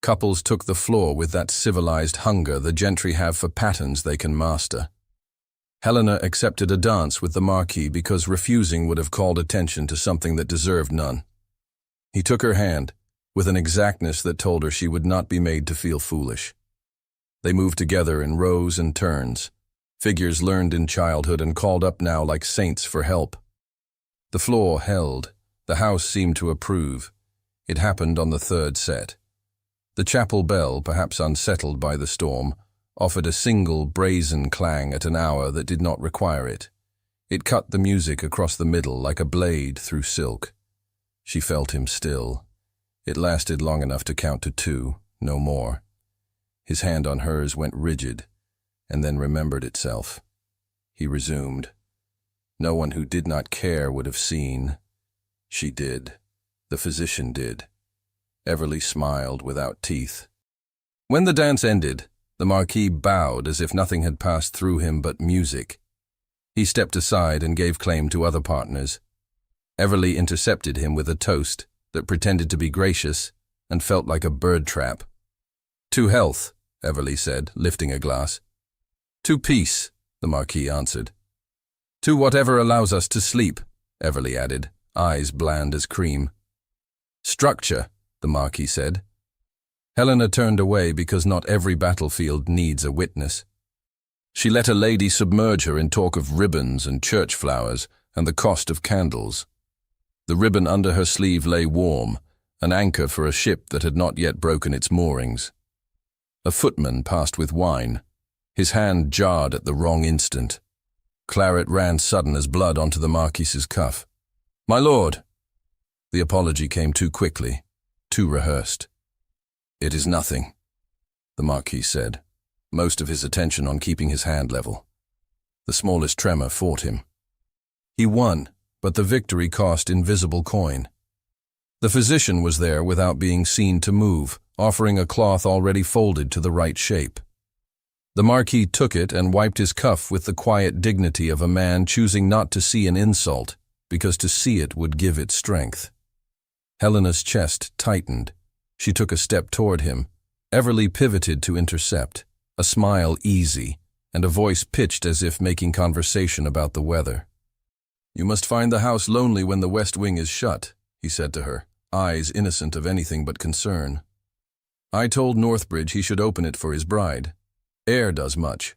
Speaker 1: Couples took the floor with that civilized hunger the gentry have for patterns they can master. Helena accepted a dance with the Marquis because refusing would have called attention to something that deserved none. He took her hand, with an exactness that told her she would not be made to feel foolish. They moved together in rows and turns, figures learned in childhood and called up now like saints for help. The floor held. The house seemed to approve. It happened on the third set. The chapel bell, perhaps unsettled by the storm, offered a single brazen clang at an hour that did not require it. It cut the music across the middle like a blade through silk. She felt him still. It lasted long enough to count to 2, no more. His hand on hers went rigid, and then remembered itself. He resumed. No one who did not care would have seen. She did. The physician did. Everly smiled without teeth. When the dance ended, the Marquis bowed as if nothing had passed through him but music. He stepped aside and gave claim to other partners. Everly intercepted him with a toast that pretended to be gracious and felt like a bird trap. "To health," Everly said, lifting a glass. "To peace," the Marquis answered. "To whatever allows us to sleep," Everly added, eyes bland as cream. "Structure," the Marquis said. Helena turned away because not every battlefield needs a witness. She let a lady submerge her in talk of ribbons and church flowers and the cost of candles. The ribbon under her sleeve lay warm, an anchor for a ship that had not yet broken its moorings. A footman passed with wine. His hand jarred at the wrong instant. Claret ran sudden as blood onto the Marquis's cuff. "My lord!" The apology came too quickly, too rehearsed. "It is nothing," the Marquis said, most of his attention on keeping his hand level. The smallest tremor fought him. He won, but the victory cost invisible coin. The physician was there without being seen to move, offering a cloth already folded to the right shape. The Marquis took it and wiped his cuff with the quiet dignity of a man choosing not to see an insult, because to see it would give it strength. Helena's chest tightened. She took a step toward him. Everly pivoted to intercept, a smile easy, and a voice pitched as if making conversation about the weather. "You must find the house lonely when the west wing is shut," he said to her, eyes innocent of anything but concern. "I told Northbridge he should open it for his bride. Air does much."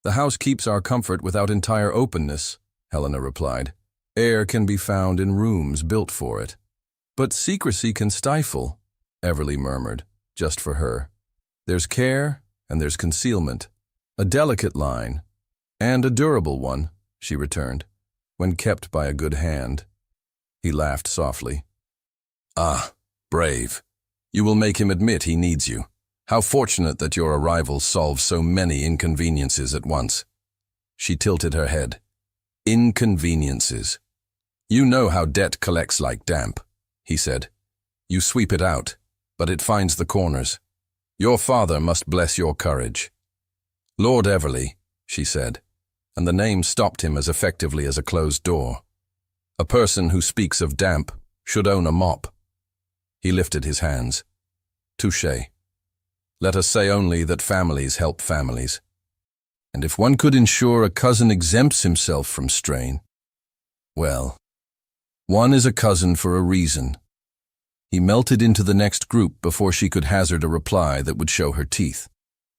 Speaker 1: "The house keeps our comfort without entire openness," Helena replied. "Air can be found in rooms built for it." "But secrecy can stifle," Everly murmured, just for her. "There's care and there's concealment. A delicate line, and a durable one," she returned, "when kept by a good hand." He laughed softly. "Ah, brave. You will make him admit he needs you. How fortunate that your arrival solves so many inconveniences at once." She tilted her head. "Inconveniences. You know how debt collects like damp," he said. "You sweep it out, but it finds the corners. Your father must bless your courage." "Lord Everly," she said, and the name stopped him as effectively as a closed door. "A person who speaks of damp should own a mop." He lifted his hands. "Touché. Let us say only that families help families. And if one could ensure a cousin exempts himself from strain, well, one is a cousin for a reason." He melted into the next group before she could hazard a reply that would show her teeth.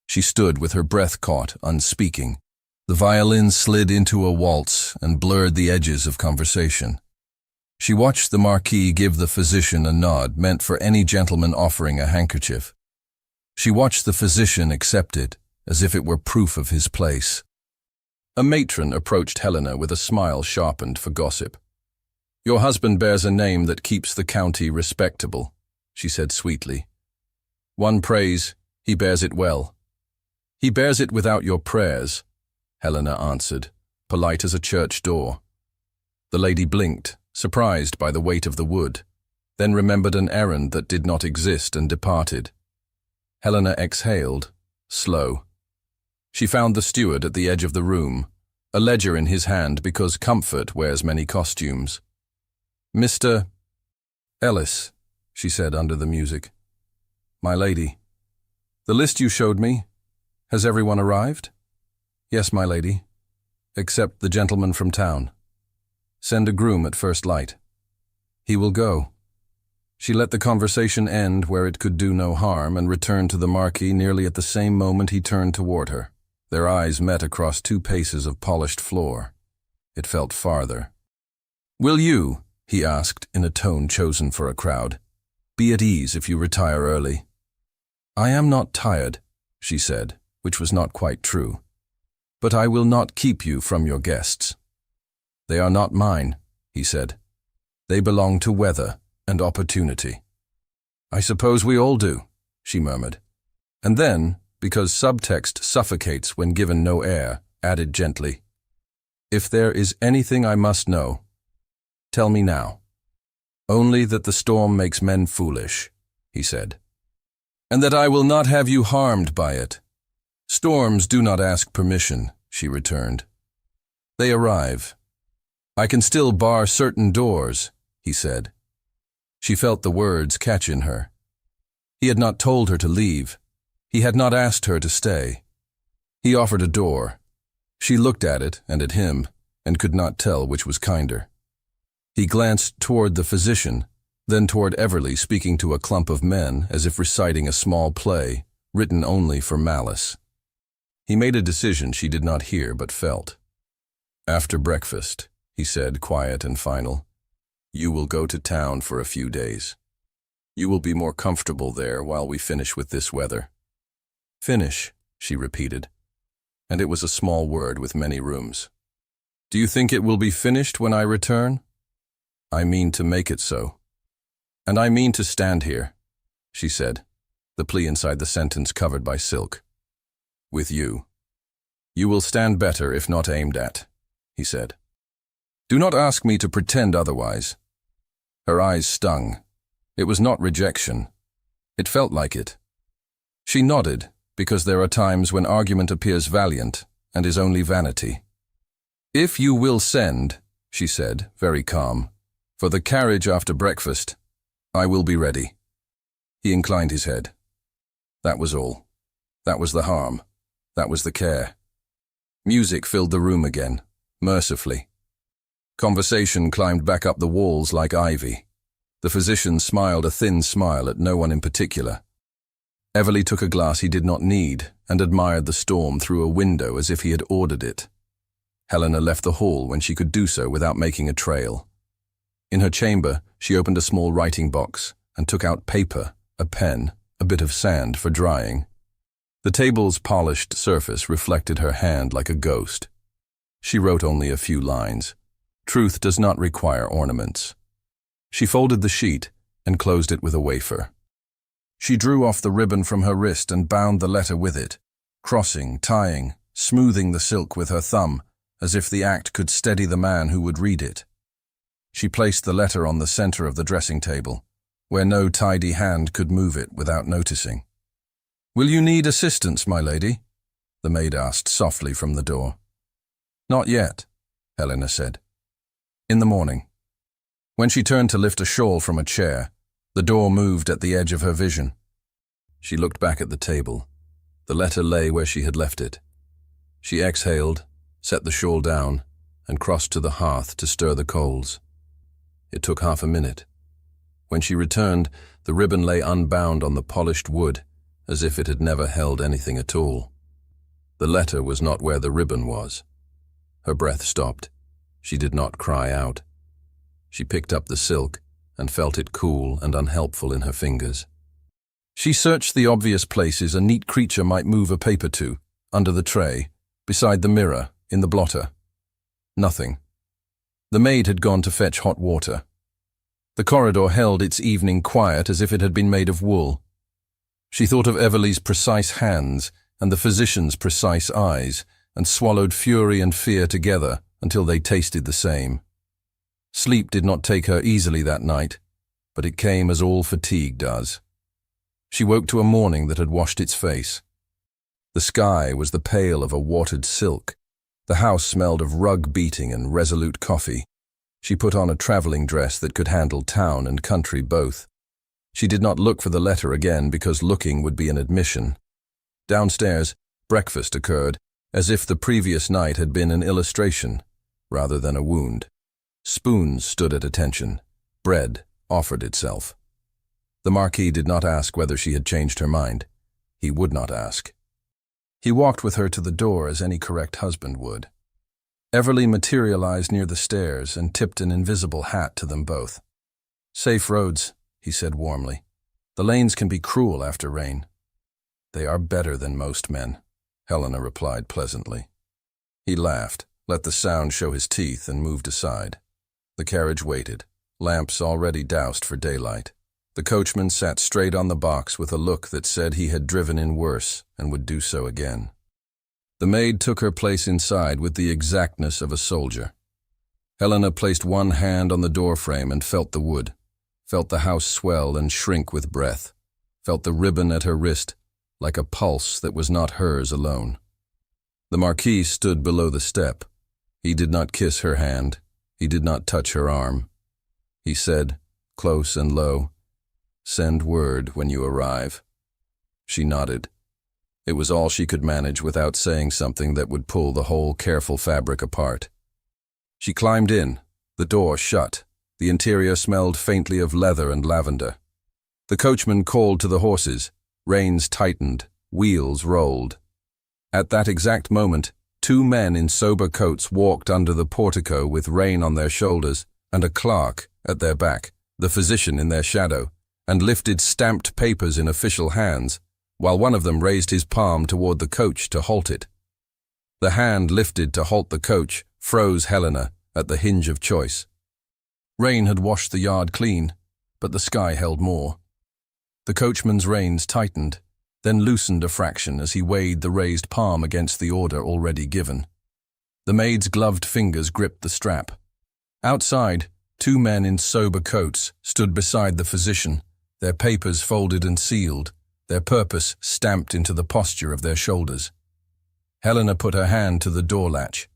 Speaker 1: She stood with her breath caught, unspeaking. The violin slid into a waltz and blurred the edges of conversation. She watched the Marquis give the physician a nod meant for any gentleman offering a handkerchief. She watched the physician accept it, as if it were proof of his place. A matron approached Helena with a smile sharpened for gossip. "Your husband bears a name that keeps the county respectable," she said sweetly. "One prays, he bears it well." "He bears it without your prayers," Helena answered, polite as a church door. The lady blinked, surprised by the weight of the wood, then remembered an errand that did not exist and departed. Helena exhaled, slow. She found the steward at the edge of the room, a ledger in his hand because comfort wears many costumes. "Mr. Ellis," she said under the music. "My lady. The list you showed me, has everyone arrived?" "Yes, my lady, except the gentleman from town. Send a groom at first light. He will go." She let the conversation end where it could do no harm and returned to the Marquis nearly at the same moment he turned toward her. Their eyes met across 2 paces of polished floor. It felt farther. "Will you," he asked in a tone chosen for a crowd, "be at ease if you retire early?" "I am not tired," she said, which was not quite true. "But I will not keep you from your guests." "They are not mine," he said. "They belong to weather and opportunity." "I suppose we all do," she murmured. And then, because subtext suffocates when given no air, added gently, "If there is anything I must know, tell me now." "Only that the storm makes men foolish," he said. "And that I will not have you harmed by it." "Storms do not ask permission," she returned. "They arrive. I can still bar certain doors," he said. She felt the words catch in her. He had not told her to leave. He had not asked her to stay. He offered a door. She looked at it and at him, and could not tell which was kinder. He glanced toward the physician, then toward Everly speaking to a clump of men as if reciting a small play, written only for malice. He made a decision she did not hear but felt. "After breakfast," he said, quiet and final, "you will go to town for a few days. You will be more comfortable there while we finish with this weather." "Finish," she repeated, and it was a small word with many rooms. "Do you think it will be finished when I return?" "I mean to make it so." "And I mean to stand here," she said, the plea inside the sentence covered by silk. "With you. You will stand better if not aimed at," he said. "Do not ask me to pretend otherwise." Her eyes stung. It was not rejection. It felt like it. She nodded, because there are times when argument appears valiant and is only vanity. "If you will send," she said, very calm, "for the carriage after breakfast, I will be ready." He inclined his head. That was all. That was the harm. That was the care. Music filled the room again, mercifully. Conversation climbed back up the walls like ivy. The physician smiled a thin smile at no one in particular. Everly took a glass he did not need and admired the storm through a window as if he had ordered it. Helena left the hall when she could do so without making a trail. In her chamber, she opened a small writing box and took out paper, a pen, a bit of sand for drying. The table's polished surface reflected her hand like a ghost. She wrote only a few lines. Truth does not require ornaments. She folded the sheet and closed it with a wafer. She drew off the ribbon from her wrist and bound the letter with it, crossing, tying, smoothing the silk with her thumb, as if the act could steady the man who would read it. She placed the letter on the center of the dressing table, where no tidy hand could move it without noticing. "Will you need assistance, my lady?" the maid asked softly from the door. "Not yet," Helena said. "In the morning." When she turned to lift a shawl from a chair, the door moved at the edge of her vision. She looked back at the table. The letter lay where she had left it. She exhaled, set the shawl down, and crossed to the hearth to stir the coals. It took half a minute. When she returned, the ribbon lay unbound on the polished wood, as if it had never held anything at all. The letter was not where the ribbon was. Her breath stopped. She did not cry out. She picked up the silk and felt it cool and unhelpful in her fingers. She searched the obvious places a neat creature might move a paper to, under the tray, beside the mirror, in the blotter. Nothing. The maid had gone to fetch hot water. The corridor held its evening quiet as if it had been made of wool. She thought of Everly's precise hands and the physician's precise eyes, and swallowed fury and fear together until they tasted the same. Sleep did not take her easily that night, but it came as all fatigue does. She woke to a morning that had washed its face. The sky was the pale of a watered silk. The house smelled of rug beating and resolute coffee. She put on a traveling dress that could handle town and country both. She did not look for the letter again because looking would be an admission. Downstairs, breakfast occurred, as if the previous night had been an illustration, rather than a wound. Spoons stood at attention. Bread offered itself. The Marquis did not ask whether she had changed her mind. He would not ask. He walked with her to the door as any correct husband would. Everly materialized near the stairs and tipped an invisible hat to them both. "Safe roads," he said warmly. "The lanes can be cruel after rain." "They are better than most men," Helena replied pleasantly. He laughed, let the sound show his teeth, and moved aside. The carriage waited, lamps already doused for daylight. The coachman sat straight on the box with a look that said he had driven in worse and would do so again. The maid took her place inside with the exactness of a soldier. Helena placed one hand on the doorframe and felt the wood, felt the house swell and shrink with breath, felt the ribbon at her wrist like a pulse that was not hers alone. The Marquis stood below the step. He did not kiss her hand. He did not touch her arm. He said, close and low, "Send word when you arrive." She nodded. It was all she could manage without saying something that would pull the whole careful fabric apart. She climbed in, the door shut. The interior smelled faintly of leather and lavender. The coachman called to the horses. Reins tightened, wheels rolled. At that exact moment, two men in sober coats walked under the portico with Rain on their shoulders and a clerk at their back, the physician in their shadow, and lifted stamped papers in official hands, while one of them raised his palm toward the coach to halt it. The hand lifted to halt the coach froze Helena at the hinge of choice. Rain had washed the yard clean, but the sky held more. The coachman's reins tightened, then loosened a fraction as he weighed the raised palm against the order already given. The maid's gloved fingers gripped the strap. Outside, two men in sober coats stood beside the physician, their papers folded and sealed, their purpose stamped into the posture of their shoulders. Helena put her hand to the door latch.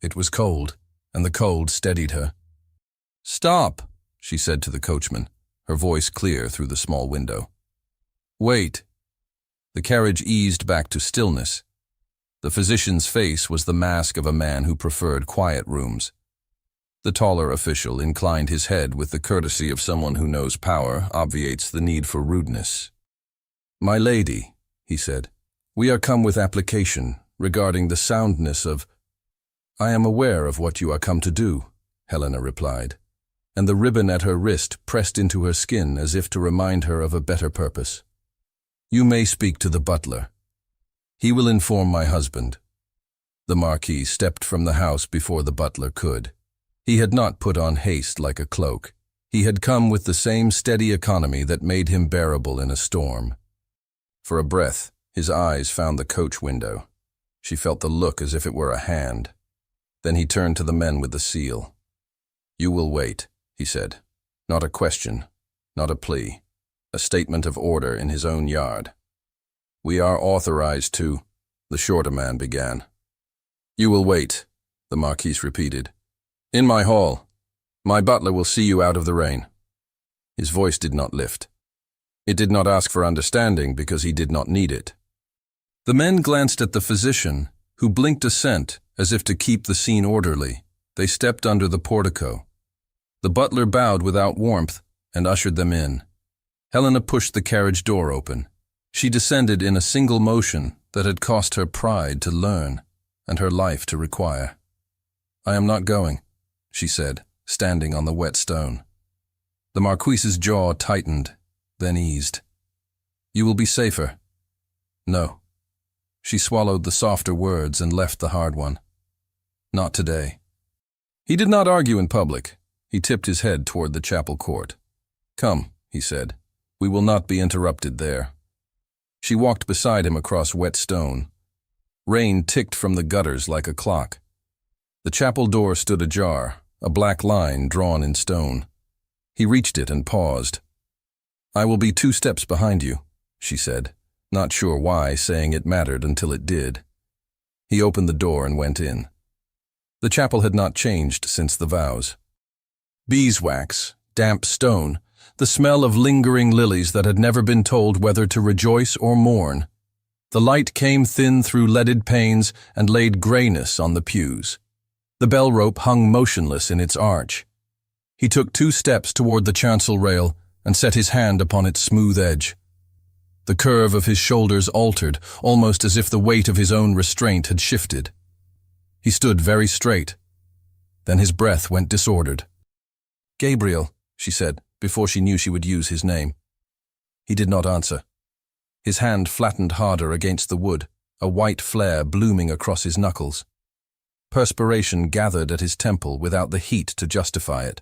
Speaker 1: It was cold, and the cold steadied her. "Stop," she said to the coachman, her voice clear through the small window. "Wait." The carriage eased back to stillness. The physician's face was the mask of a man who preferred quiet rooms. The taller official inclined his head with the courtesy of someone who knows power obviates the need for rudeness. "My lady," he said, "we are come with application regarding the soundness of—" "I am aware of what you are come to do," Helena replied, and the ribbon at her wrist pressed into her skin as if to remind her of a better purpose. "You may speak to the butler. He will inform my husband." The Marquis stepped from the house before the butler could. He had not put on haste like a cloak. He had come with the same steady economy that made him bearable in a storm. For a breath, his eyes found the coach window. She felt the look as if it were a hand. Then he turned to the men with the seal. "You will wait," he said. Not a question, not a plea. A statement of order in his own yard. "We are authorized to," the shorter man began. "You will wait," the Marquis repeated. "In my hall. My butler will see you out of the rain." His voice did not lift. It did not ask for understanding because he did not need it. The men glanced at the physician, who blinked assent as if to keep the scene orderly. They stepped under the portico. The butler bowed without warmth and ushered them in. Helena pushed the carriage door open. She descended in a single motion that had cost her pride to learn and her life to require. "I am not going," she said, standing on the wet stone. The Marquis's jaw tightened, then eased. "You will be safer." "No." She swallowed the softer words and left the hard one. "Not today." He did not argue in public. He tipped his head toward the chapel court. "Come," he said. "We will not be interrupted there." She walked beside him across wet stone. Rain ticked from the gutters like a clock. The chapel door stood ajar, a black line drawn in stone. He reached it and paused. "I will be 2 steps behind you," she said. not sure why saying it mattered until it did. He opened the door and went in. The chapel had not changed since the vows. Beeswax, damp stone, the smell of lingering lilies that had never been told whether to rejoice or mourn. The light came thin through leaded panes and laid grayness on the pews. The bell rope hung motionless in its arch. He took 2 steps toward the chancel rail and set his hand upon its smooth edge. The curve of his shoulders altered, almost as if the weight of his own restraint had shifted. He stood very straight. Then his breath went disordered. "Gabriel," she said, before she knew she would use his name. He did not answer. His hand flattened harder against the wood, a white flare blooming across his knuckles. Perspiration gathered at his temple without the heat to justify it.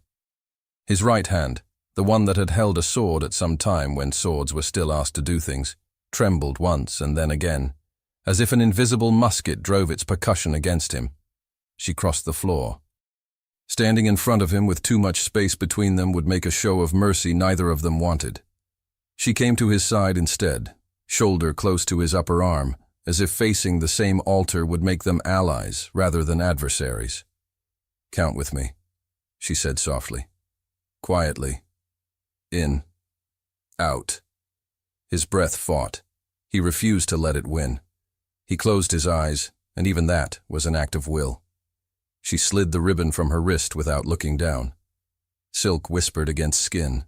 Speaker 1: His right hand, the one that had held a sword at some time when swords were still asked to do things, trembled once and then again, as if an invisible musket drove its percussion against him. She crossed the floor. Standing in front of him with too much space between them would make a show of mercy neither of them wanted. She came to his side instead, shoulder close to his upper arm, as if facing the same altar would make them allies rather than adversaries. "Count with me," she said softly, quietly. In. Out. His breath fought. He refused to let it win. He closed his eyes, and even that was an act of will. She slid the ribbon from her wrist without looking down. Silk whispered against skin.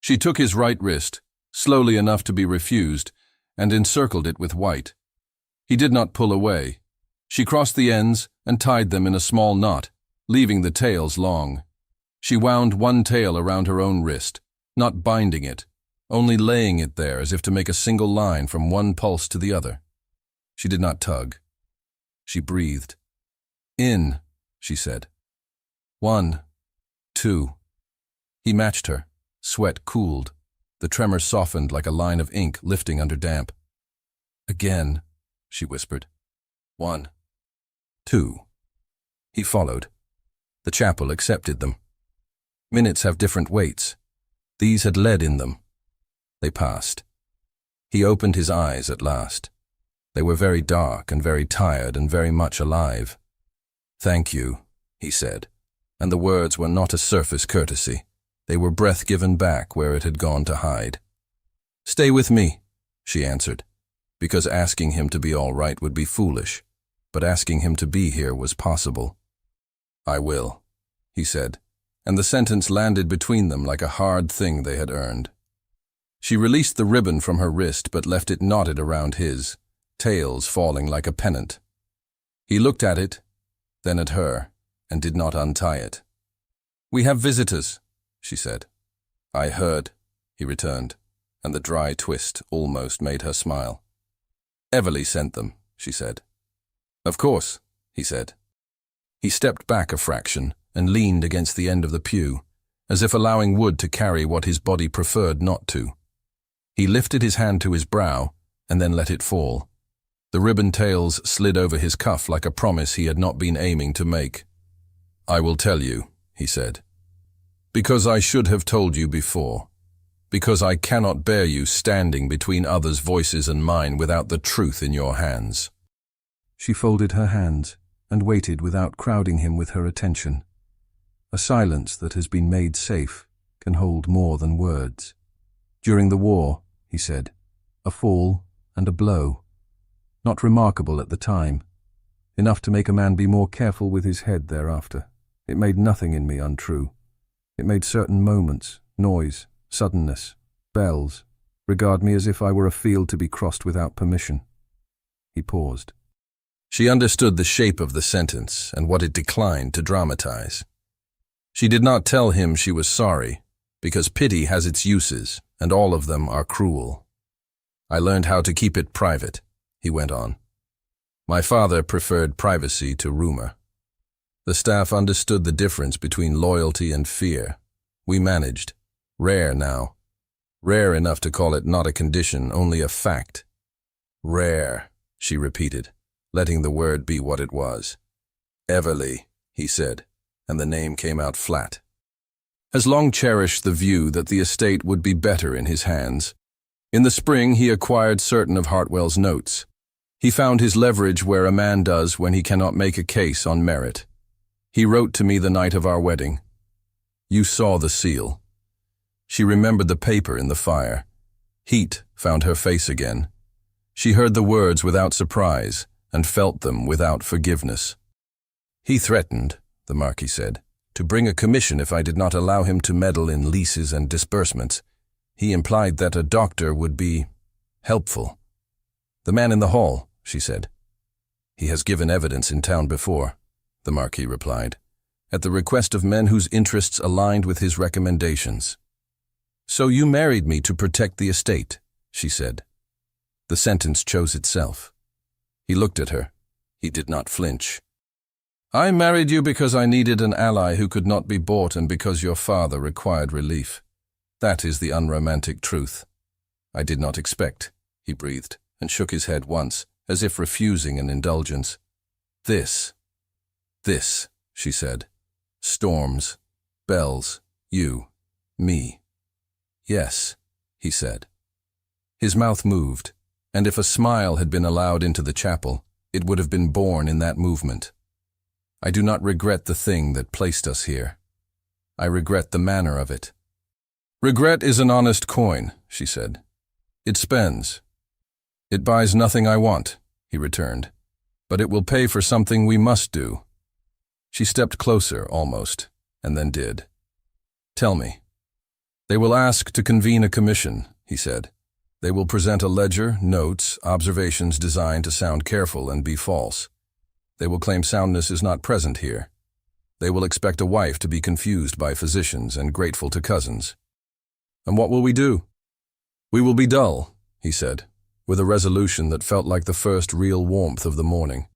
Speaker 1: She took his right wrist, slowly enough to be refused, and encircled it with white. He did not pull away. She crossed the ends and tied them in a small knot, leaving the tails long. She wound one tail around her own wrist, not binding it, only laying it there as if to make a single line from one pulse to the other. She did not tug. She breathed. "In," she said. 1, 2. He matched her. Sweat cooled. The tremor softened like a line of ink lifting under damp. "Again," she whispered. 1, 2. He followed. The chapel accepted them. Minutes have different weights. These had lead in them. They passed. He opened his eyes at last. They were very dark and very tired and very much alive. "Thank you," he said, and the words were not a surface courtesy. They were breath given back where it had gone to hide. "Stay with me," she answered, because asking him to be all right would be foolish, but asking him to be here was possible. "I will," he said, and the sentence landed between them like a hard thing they had earned. She released the ribbon from her wrist but left it knotted around his, tails falling like a pennant. He looked at it, then at her, and did not untie it. "We have visitors," she said. "I heard," he returned, and the dry twist almost made her smile. "Everly sent them," she said. "Of course," he said. He stepped back a fraction and leaned against the end of the pew, as if allowing wood to carry what his body preferred not to. He lifted his hand to his brow and then let it fall. The ribbon tails slid over his cuff like a promise he had not been aiming to make. "I will tell you," he said. "Because I should have told you before. Because I cannot bear you standing between others' voices and mine without the truth in your hands." She folded her hands and waited without crowding him with her attention. A silence that has been made safe can hold more than words. "During the war," he said, "a fall and a blow. Not remarkable at the time. Enough to make a man be more careful with his head thereafter. It made nothing in me untrue. It made certain moments, noise, suddenness, bells, regard me as if I were a field to be crossed without permission." He paused. She understood the shape of the sentence and what it declined to dramatize. She did not tell him she was sorry, because pity has its uses, and all of them are cruel. "I learned how to keep it private," he went on. "My father preferred privacy to rumor. The staff understood the difference between loyalty and fear. We managed. Rare now. Rare enough to call it not a condition, only a fact. Rare," she repeated, letting the word be what it was. "Everly," he said, and the name came out flat. Has long cherished the view that the estate would be better in his hands. In the spring, he acquired certain of Hartwell's notes. He found his leverage where a man does when he cannot make a case on merit. He wrote to me the night of our wedding. You saw the seal. She remembered the paper in the fire. Heat found her face again. She heard the words without surprise and felt them without forgiveness. He threatened, the Marquis said, to bring a commission if I did not allow him to meddle in leases and disbursements. He implied that a doctor would be helpful. The man in the hall, she said. He has given evidence in town before, the Marquis replied, at the request of men whose interests aligned with his recommendations. So you married me to protect the estate, she said. The sentence chose itself. He looked at her. He did not flinch. I married you because I needed an ally who could not be bought and because your father required relief. That is the unromantic truth. I did not expect, he breathed, and shook his head once, as if refusing an indulgence. This, she said. Storms, bells, you, me. Yes, he said. His mouth moved, and if a smile had been allowed into the chapel, it would have been born in that movement. I do not regret the thing that placed us here. I regret the manner of it. Regret is an honest coin, she said. It spends. It buys nothing I want, he returned, but it will pay for something we must do. She stepped closer, almost, and then did. Tell me. They will ask to convene a commission, he said. They will present a ledger, notes, observations designed to sound careful and be false. They will claim soundness is not present here. They will expect a wife to be confused by physicians and grateful to cousins. And what will we do? We will be dull, he said, with a resolution that felt like the first real warmth of the morning.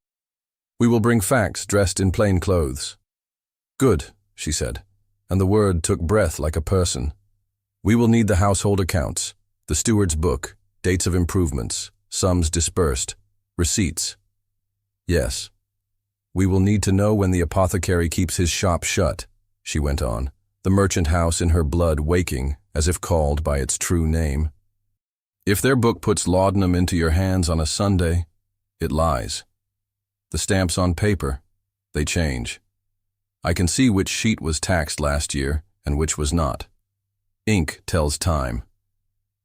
Speaker 1: We will bring facts dressed in plain clothes. Good, she said, and the word took breath like a person. We will need the household accounts, the steward's book, dates of improvements, sums dispersed, receipts. Yes. We will need to know when the apothecary keeps his shop shut, she went on, the merchant house in her blood waking, as if called by its true name. If their book puts laudanum into your hands on a Sunday, it lies. The stamps on paper, they change. I can see which sheet was taxed last year and which was not. Ink tells time.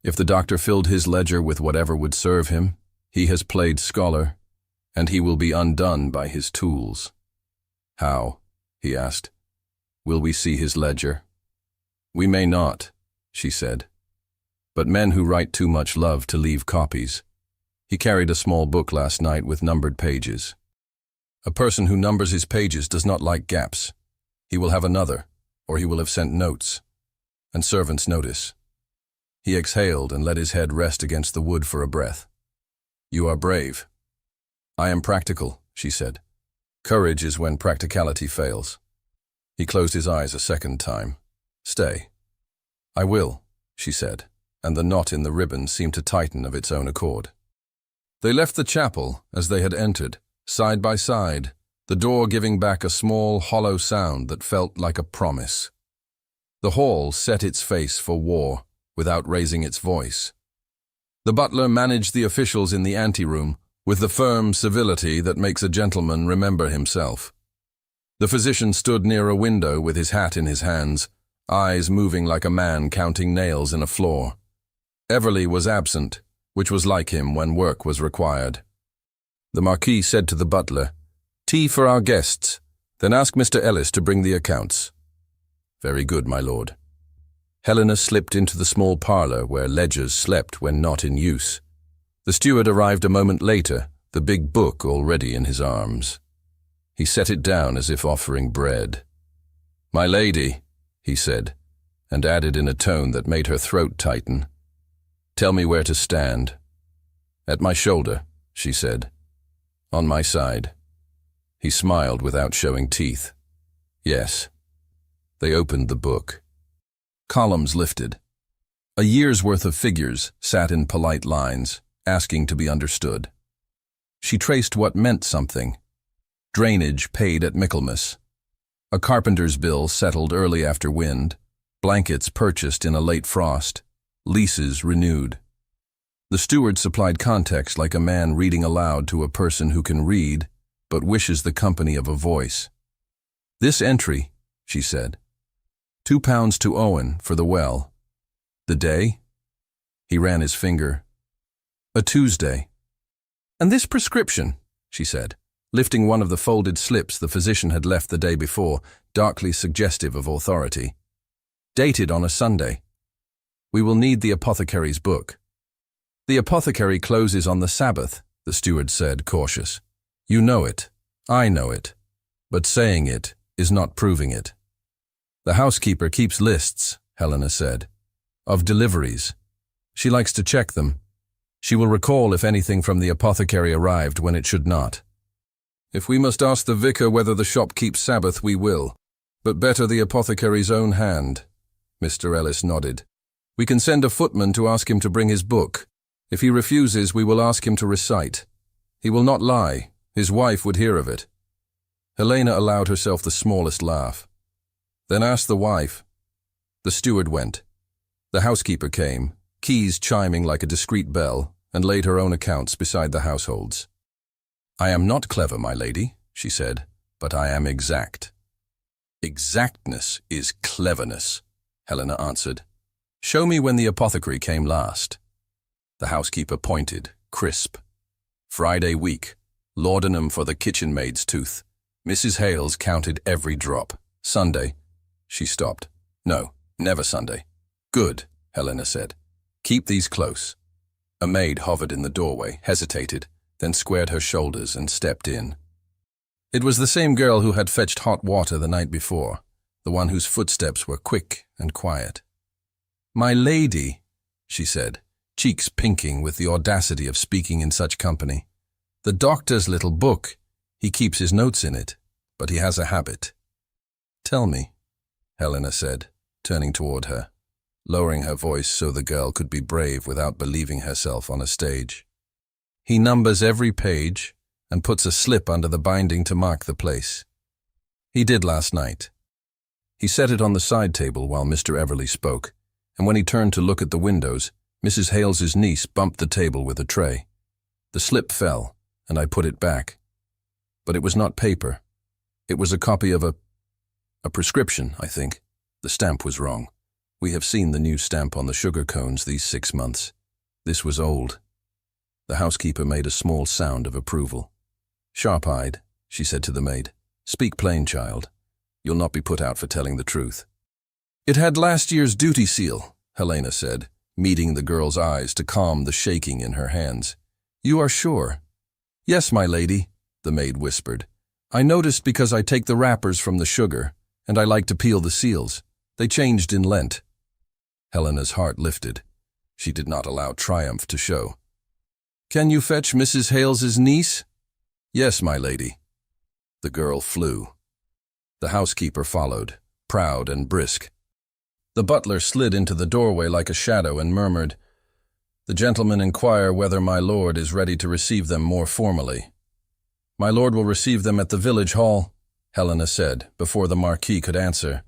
Speaker 1: If the doctor filled his ledger with whatever would serve him, he has played scholar, and he will be undone by his tools. How? He asked. Will we see his ledger? We may not, she said. But men who write too much love to leave copies. He carried a small book last night with numbered pages. A person who numbers his pages does not like gaps. He will have another, or he will have sent notes. And servants notice. He exhaled and let his head rest against the wood for a breath. You are brave. I am practical, she said. Courage is when practicality fails. He closed his eyes a second time. Stay. I will, she said, and the knot in the ribbon seemed to tighten of its own accord. They left the chapel as they had entered, side by side, the door giving back a small, hollow sound that felt like a promise. The hall set its face for war, without raising its voice. The butler managed the officials in the anteroom with the firm civility that makes a gentleman remember himself. The physician stood near a window with his hat in his hands, eyes moving like a man counting nails in a floor. Everley was absent, which was like him when work was required. The Marquis said to the butler, "Tea for our guests, then ask Mr. Ellis to bring the accounts." "Very good, my lord." Helena slipped into the small parlour where ledgers slept when not in use. The steward arrived a moment later, the big book already in his arms. He set it down as if offering bread. "My lady," he said, and added in a tone that made her throat tighten, "Tell me where to stand." "At my shoulder," she said. "On my side." He smiled without showing teeth. "Yes." They opened the book. Columns lifted. A year's worth of figures sat in polite lines, asking to be understood. She traced what meant something. Drainage paid at Michaelmas. A carpenter's bill settled early after wind. Blankets purchased in a late frost. Leases renewed. The steward supplied context like a man reading aloud to a person who can read, but wishes the company of a voice. "This entry," she said. £2 to Owen for the well. The day? He ran his finger. A Tuesday. "And this prescription," she said, lifting one of the folded slips the physician had left the day before, darkly suggestive of authority. "Dated on a Sunday. We will need the apothecary's book." "The apothecary closes on the Sabbath," the steward said, cautious. "You know it. I know it. But saying it is not proving it." "The housekeeper keeps lists," Helena said, "of deliveries. She likes to check them. She will recall if anything from the apothecary arrived when it should not." "If we must ask the vicar whether the shop keeps Sabbath, we will. But better the apothecary's own hand." Mr. Ellis nodded. "We can send a footman to ask him to bring his book. If he refuses, we will ask him to recite. He will not lie. His wife would hear of it." Helena allowed herself the smallest laugh. "Then ask the wife." The steward went. The housekeeper came, keys chiming like a discreet bell, and laid her own accounts beside the household's. "I am not clever, my lady," she said, "but I am exact." "Exactness is cleverness," Helena answered. "Show me when the apothecary came last." The housekeeper pointed, crisp. "Friday week. Laudanum for the kitchen maid's tooth. Mrs. Hales counted every drop. Sunday." She stopped. "No, never Sunday." "Good," Helena said. "Keep these close." A maid hovered in the doorway, hesitated, then squared her shoulders and stepped in. It was the same girl who had fetched hot water the night before, the one whose footsteps were quick and quiet. "My lady," she said, cheeks pinking with the audacity of speaking in such company. "The doctor's little book. He keeps his notes in it, but he has a habit." "Tell me," Helena said, turning toward her, lowering her voice so the girl could be brave without believing herself on a stage. "He numbers every page and puts a slip under the binding to mark the place. He did last night." He set it on the side table while Mr. Everly spoke, and when he turned to look at the windows, Mrs. Hales's niece bumped the table with a tray. The slip fell, and I put it back. But it was not paper. It was a copy of a prescription, I think. The stamp was wrong. We have seen the new stamp on the sugar cones these 6 months. This was old. The housekeeper made a small sound of approval. "Sharp-eyed," she said to the maid. "Speak plain, child. You'll not be put out for telling the truth." "It had last year's duty seal," Helena said, meeting the girl's eyes to calm the shaking in her hands. "You are sure?" "Yes, my lady," the maid whispered. "I noticed because I take the wrappers from the sugar, and I like to peel the seals. They changed in Lent." Helena's heart lifted. She did not allow triumph to show. "Can you fetch Mrs. Hales's niece?" "Yes, my lady." The girl flew. The housekeeper followed, proud and brisk. The butler slid into the doorway like a shadow and murmured, "The gentlemen inquire whether my lord is ready to receive them more formally." "My lord will receive them at the village hall," Helena said, before the Marquis could answer.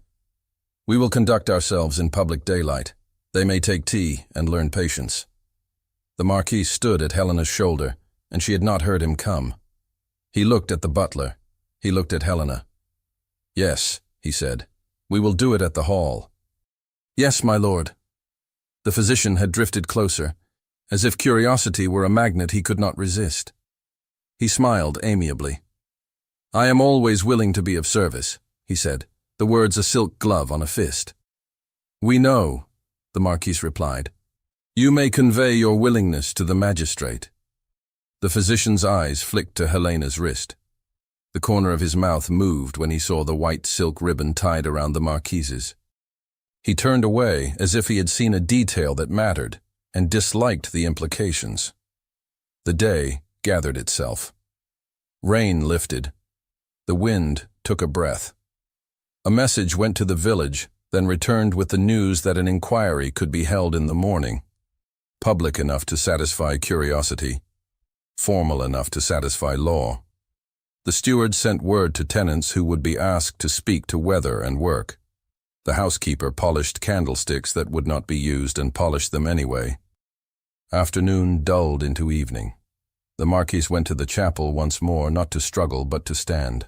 Speaker 1: "We will conduct ourselves in public daylight. They may take tea and learn patience." The Marquis stood at Helena's shoulder, and she had not heard him come. He looked at the butler. He looked at Helena. "Yes," he said, "we will do it at the hall." "Yes, my lord." The physician had drifted closer, as if curiosity were a magnet he could not resist. He smiled amiably. "I am always willing to be of service," he said, the words a silk glove on a fist. "We know," the Marquis replied. "You may convey your willingness to the magistrate." The physician's eyes flicked to Helena's wrist. The corner of his mouth moved when he saw the white silk ribbon tied around the Marquis's. He turned away as if he had seen a detail that mattered and disliked the implications. The day gathered itself. Rain lifted. The wind took a breath. A message went to the village, then returned with the news that an inquiry could be held in the morning. Public enough to satisfy curiosity. Formal enough to satisfy law. The steward sent word to tenants who would be asked to speak to weather and work. The housekeeper polished candlesticks that would not be used and polished them anyway. Afternoon dulled into evening. The Marquis went to the chapel once more, not to struggle but to stand.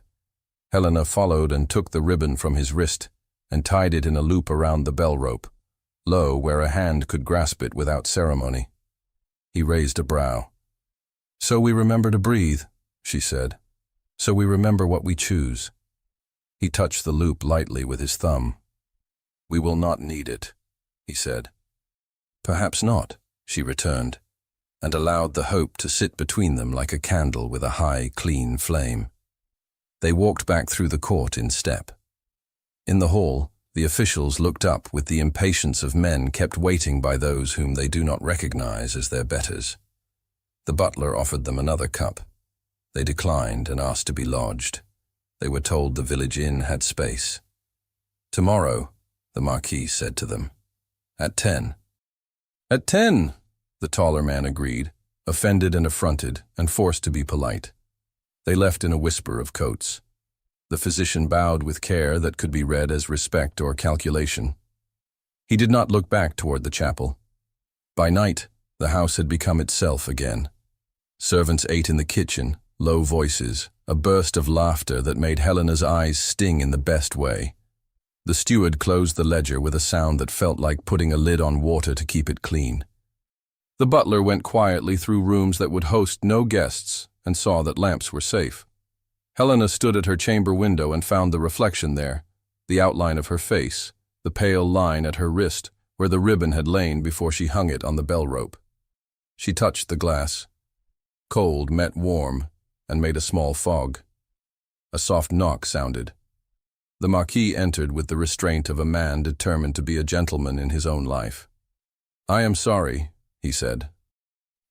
Speaker 1: Helena followed and took the ribbon from his wrist and tied it in a loop around the bell rope, low where a hand could grasp it without ceremony. He raised a brow. "So we remember to breathe," she said. "So we remember what we choose." He touched the loop lightly with his thumb. "We will not need it," he said. "Perhaps not," she returned, and allowed the hope to sit between them like a candle with a high, clean flame. They walked back through the court in step. In the hall, the officials looked up with the impatience of men kept waiting by those whom they do not recognize as their betters. The butler offered them another cup. They declined and asked to be lodged. They were told the village inn had space. "Tomorrow," the Marquis said to them. "At 10. "At 10, the taller man agreed, offended and affronted, and forced to be polite. They left in a whisper of coats. The physician bowed with care that could be read as respect or calculation. He did not look back toward the chapel. By night, the house had become itself again. Servants ate in the kitchen, low voices, a burst of laughter that made Helena's eyes sting in the best way. The steward closed the ledger with a sound that felt like putting a lid on water to keep it clean. The butler went quietly through rooms that would host no guests and saw that lamps were safe. Helena stood at her chamber window and found the reflection there, the outline of her face, the pale line at her wrist where the ribbon had lain before she hung it on the bell rope. She touched the glass. Cold met warm and made a small fog. A soft knock sounded. The Marquis entered with the restraint of a man determined to be a gentleman in his own life. "I am sorry," he said.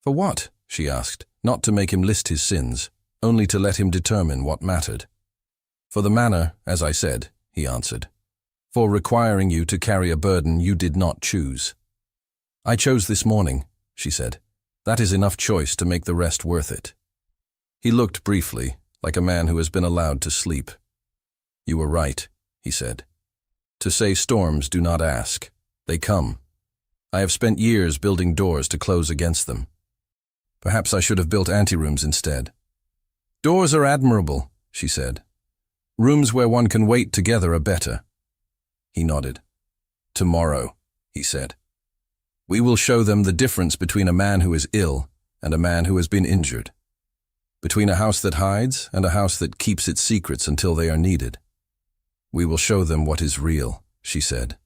Speaker 1: "For what?" she asked. "Not to make him list his sins, only to let him determine what mattered." "For the manner, as I said," he answered. "For requiring you to carry a burden you did not choose." "I chose this morning," she said. "That is enough choice to make the rest worth it." He looked briefly, like a man who has been allowed to sleep. "You were right," he said. "To say storms do not ask. They come. I have spent years building doors to close against them. Perhaps I should have built anterooms instead." "Doors are admirable," she said. "Rooms where one can wait together are better." He nodded. "Tomorrow," he said. "We will show them the difference between a man who is ill and a man who has been injured. Between a house that hides and a house that keeps its secrets until they are needed. We will show them what is real," she said.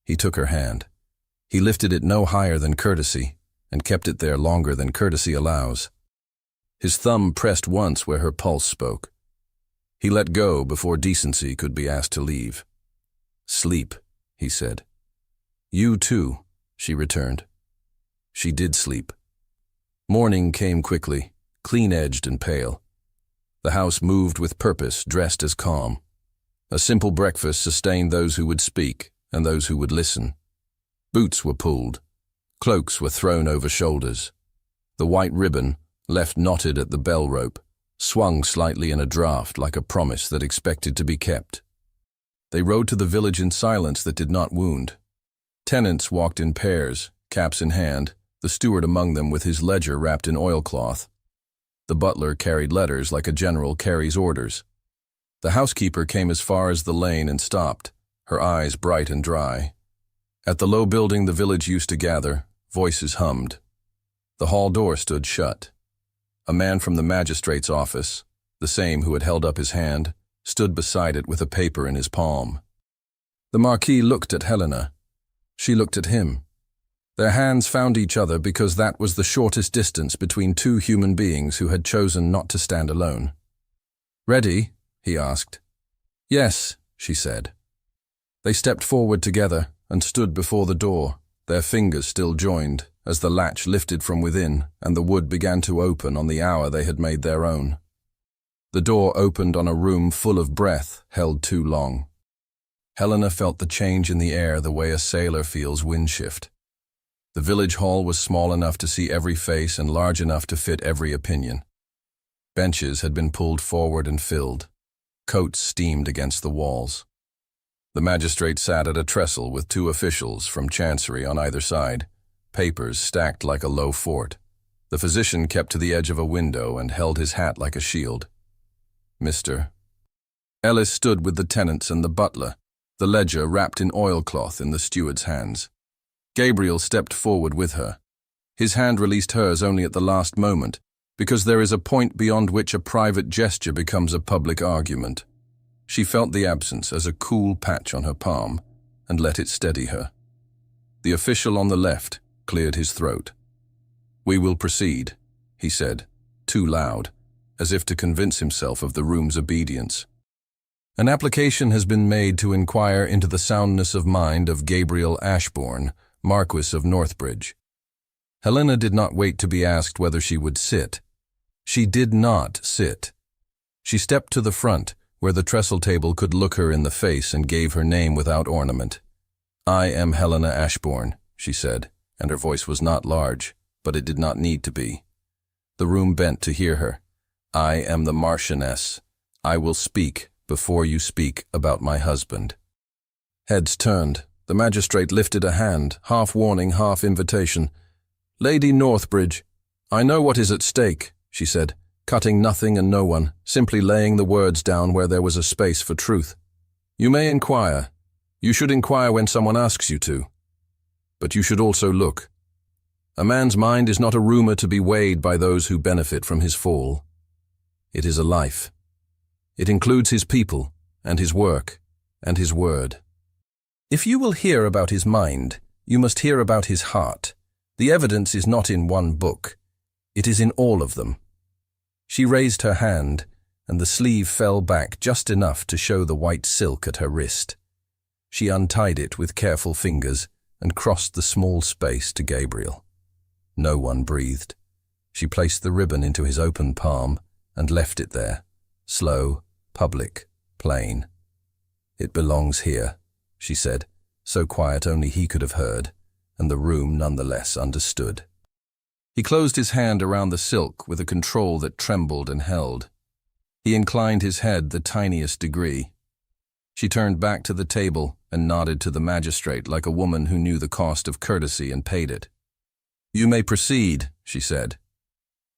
Speaker 1: He took her hand. He lifted it no higher than courtesy and kept it there longer than courtesy allows. His thumb pressed once where her pulse spoke. He let go before decency could be asked to leave. "Sleep," he said. "You too," she returned. She did sleep. Morning came quickly, clean-edged and pale. The house moved with purpose, dressed as calm. A simple breakfast sustained those who would speak and those who would listen. Boots were pulled. Cloaks were thrown over shoulders. The white ribbon, left knotted at the bell rope, swung slightly in a draught like a promise that expected to be kept. They rode to the village in silence that did not wound. Tenants walked in pairs, caps in hand, the steward among them with his ledger wrapped in oilcloth. The butler carried letters like a general carries orders. The housekeeper came as far as the lane and stopped, her eyes bright and dry. At the low building the village used to gather, voices hummed. The hall door stood shut. A man from the magistrate's office, the same who had held up his hand, stood beside it with a paper in his palm. The Marquis looked at Helena. She looked at him. Their hands found each other because that was the shortest distance between two human beings who had chosen not to stand alone. "Ready?" he asked. "Yes," she said. They stepped forward together and stood before the door, their fingers still joined, as the latch lifted from within and the wood began to open on the hour they had made their own. The door opened on a room full of breath held too long. Helena felt the change in the air the way a sailor feels wind shift. The village hall was small enough to see every face and large enough to fit every opinion. Benches had been pulled forward and filled. Coats steamed against the walls. The magistrate sat at a trestle with two officials from Chancery on either side. papers stacked like a low fort. The physician kept to the edge of a window and held his hat like a shield. Mr. Ellis stood with the tenants and the butler, the ledger wrapped in oilcloth in the steward's hands. Gabriel stepped forward with her. His hand released hers only at the last moment, because there is a point beyond which a private gesture becomes a public argument. She felt the absence as a cool patch on her palm and let it steady her. The official on the left cleared his throat. "We will proceed," he said, too loud, as if to convince himself of the room's obedience. An application has been made to inquire into the soundness of mind of Gabriel Ashbourne, Marquis of Northbridge. Helena did not wait to be asked whether she would sit. She did not sit. She stepped to the front, where the trestle table could look her in the face, and gave her name without ornament. "I am Helena Ashbourne," she said, and her voice was not large, but it did not need to be. The room bent to hear her. "I am the Marchioness. I will speak before you speak about my husband." Heads turned. The magistrate lifted a hand, half warning, half invitation. "Lady Northbridge, I know what is at stake," she said, cutting nothing and no one, simply laying the words down where there was a space for truth. "You may inquire. You should inquire when someone asks you to. But you should also look. A man's mind is not a rumor to be weighed by those who benefit from his fall. It is a life. It includes his people, and his work, and his word. If you will hear about his mind, you must hear about his heart. The evidence is not in one book. It is in all of them." She raised her hand, and the sleeve fell back just enough to show the white silk at her wrist. She untied it with careful fingers and crossed the small space to Gabriel. No one breathed. She placed the ribbon into his open palm and left it there, slow, public, plain. "It belongs here," she said, so quiet only he could have heard, and the room nonetheless understood. He closed his hand around the silk with a control that trembled and held. He inclined his head the tiniest degree. She turned back to the table and nodded to the magistrate like a woman who knew the cost of courtesy and paid it. "You may proceed," she said.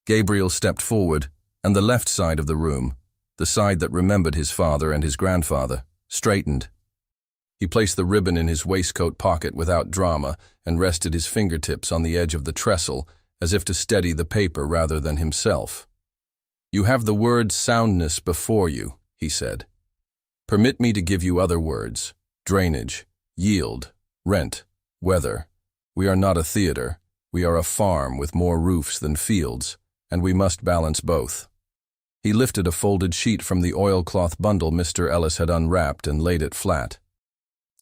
Speaker 1: Gabriel stepped forward, and the left side of the room, the side that remembered his father and his grandfather, straightened. He placed the ribbon in his waistcoat pocket without drama and rested his fingertips on the edge of the trestle, as if to steady the paper rather than himself. "You have the word soundness before you," he said. "Permit me to give you other words: drainage, yield, rent, weather. We are not a theater. We are a farm with more roofs than fields, and we must balance both." He lifted a folded sheet from the oilcloth bundle Mr. Ellis had unwrapped and laid it flat.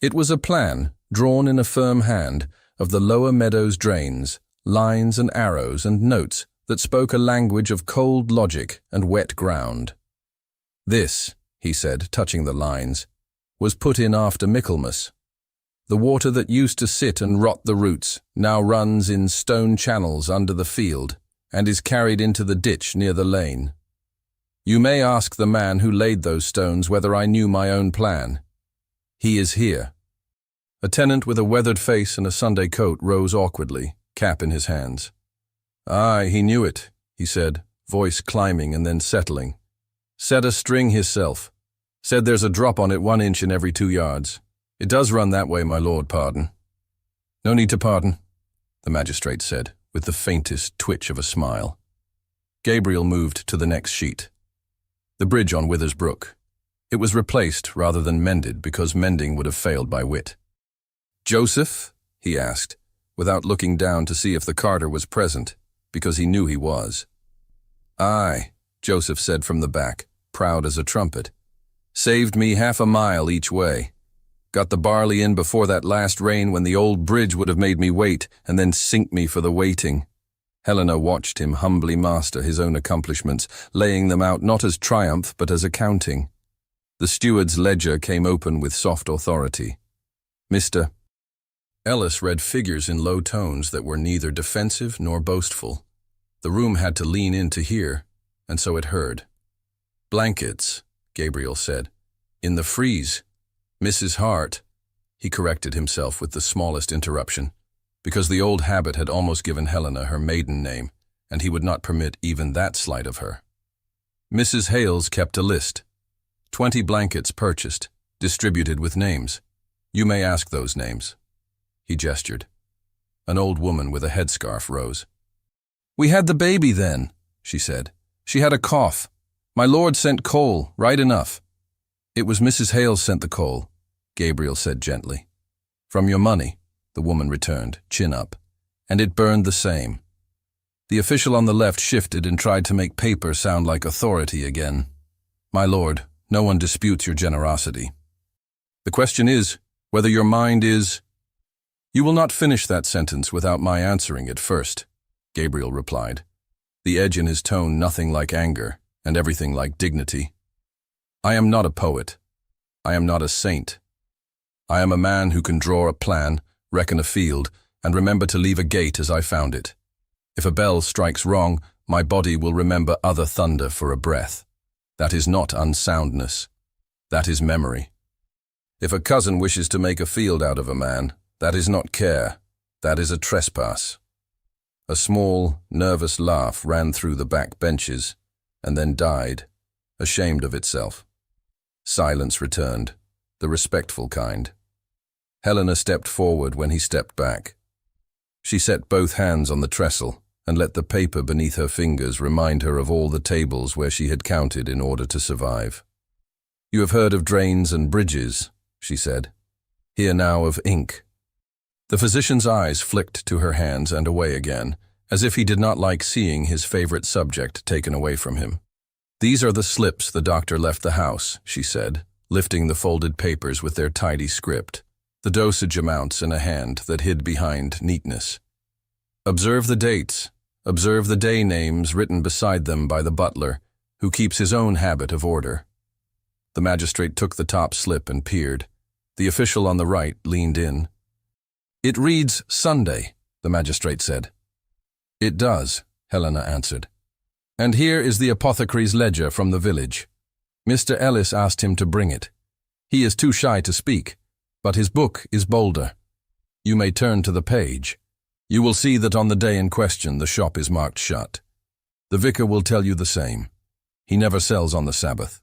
Speaker 1: It was a plan, drawn in a firm hand, of the Lower Meadows drains, lines and arrows and notes that spoke a language of cold logic and wet ground. "This," he said, touching the lines, "was put in after Michaelmas. The water that used to sit and rot the roots now runs in stone channels under the field and is carried into the ditch near the lane. You may ask the man who laid those stones whether I knew my own plan. He is here." A tenant with a weathered face and a Sunday coat rose awkwardly, cap in his hands. "Aye, he knew it," he said, voice climbing and then settling. "Set a string hisself. Said there's a drop on it 1 inch in every 2 yards. It does run that way, my lord, pardon." "No need to pardon," the magistrate said, with the faintest twitch of a smile. Gabriel moved to the next sheet. The bridge on Withers Brook. It was replaced rather than mended because mending would have failed by wit. "Joseph?" he asked, without looking down to see if the carter was present, because he knew he was. "Aye," Joseph said from the back, proud as a trumpet. "Saved me 1/2 mile each way. Got the barley in before that last rain when the old bridge would have made me wait and then sink me for the waiting." Helena watched him humbly master his own accomplishments, laying them out not as triumph but as accounting. The steward's ledger came open with soft authority. "Mr. Ellis read figures in low tones that were neither defensive nor boastful. The room had to lean in to hear, and so it heard. "Blankets," Gabriel said. "In the freeze. Mrs. Hart," he corrected himself with the smallest interruption. because the old habit had almost given Helena her maiden name, and he would not permit even that slight of her. Mrs. Hales kept a list. 20 blankets purchased, distributed with names. You may ask those names. He gestured. An old woman with a headscarf rose. We had the baby then, she said. She had a cough. My lord sent coal, right enough. It was Mrs. Hales sent the coal, Gabriel said gently. From your money, the woman returned, chin up, and it burned the same. The official on the left shifted and tried to make paper sound like authority again. My lord, no one disputes your generosity. The question is, whether your mind is— You will not finish that sentence without my answering it first, Gabriel replied, the edge in his tone nothing like anger and everything like dignity. I am not a poet. I am not a saint. I am a man who can draw a plan, reckon a field, and remember to leave a gate as I found it. If a bell strikes wrong, my body will remember other thunder for a breath. That is not unsoundness. That is memory. If a cousin wishes to make a field out of a man, that is not care. That is a trespass. A small, nervous laugh ran through the back benches, and then died, ashamed of itself. Silence returned, the respectful kind. Helena stepped forward when he stepped back. She set both hands on the trestle and let the paper beneath her fingers remind her of all the tables where she had counted in order to survive. You have heard of drains and bridges, she said. Hear now of ink. The physician's eyes flicked to her hands and away again, as if he did not like seeing his favorite subject taken away from him. These are the slips the doctor left the house, she said, lifting the folded papers with their tidy script, the dosage amounts in a hand that hid behind neatness. Observe the dates. Observe the day names written beside them by the butler, who keeps his own habit of order. The magistrate took the top slip and peered. The official on the right leaned in. It reads Sunday, the magistrate said. It does, Helena answered. And here is the apothecary's ledger from the village. Mr. Ellis asked him to bring it. He is too shy to speak, but his book is bolder. You may turn to the page. You will see that on the day in question the shop is marked shut. The vicar will tell you the same. He never sells on the Sabbath.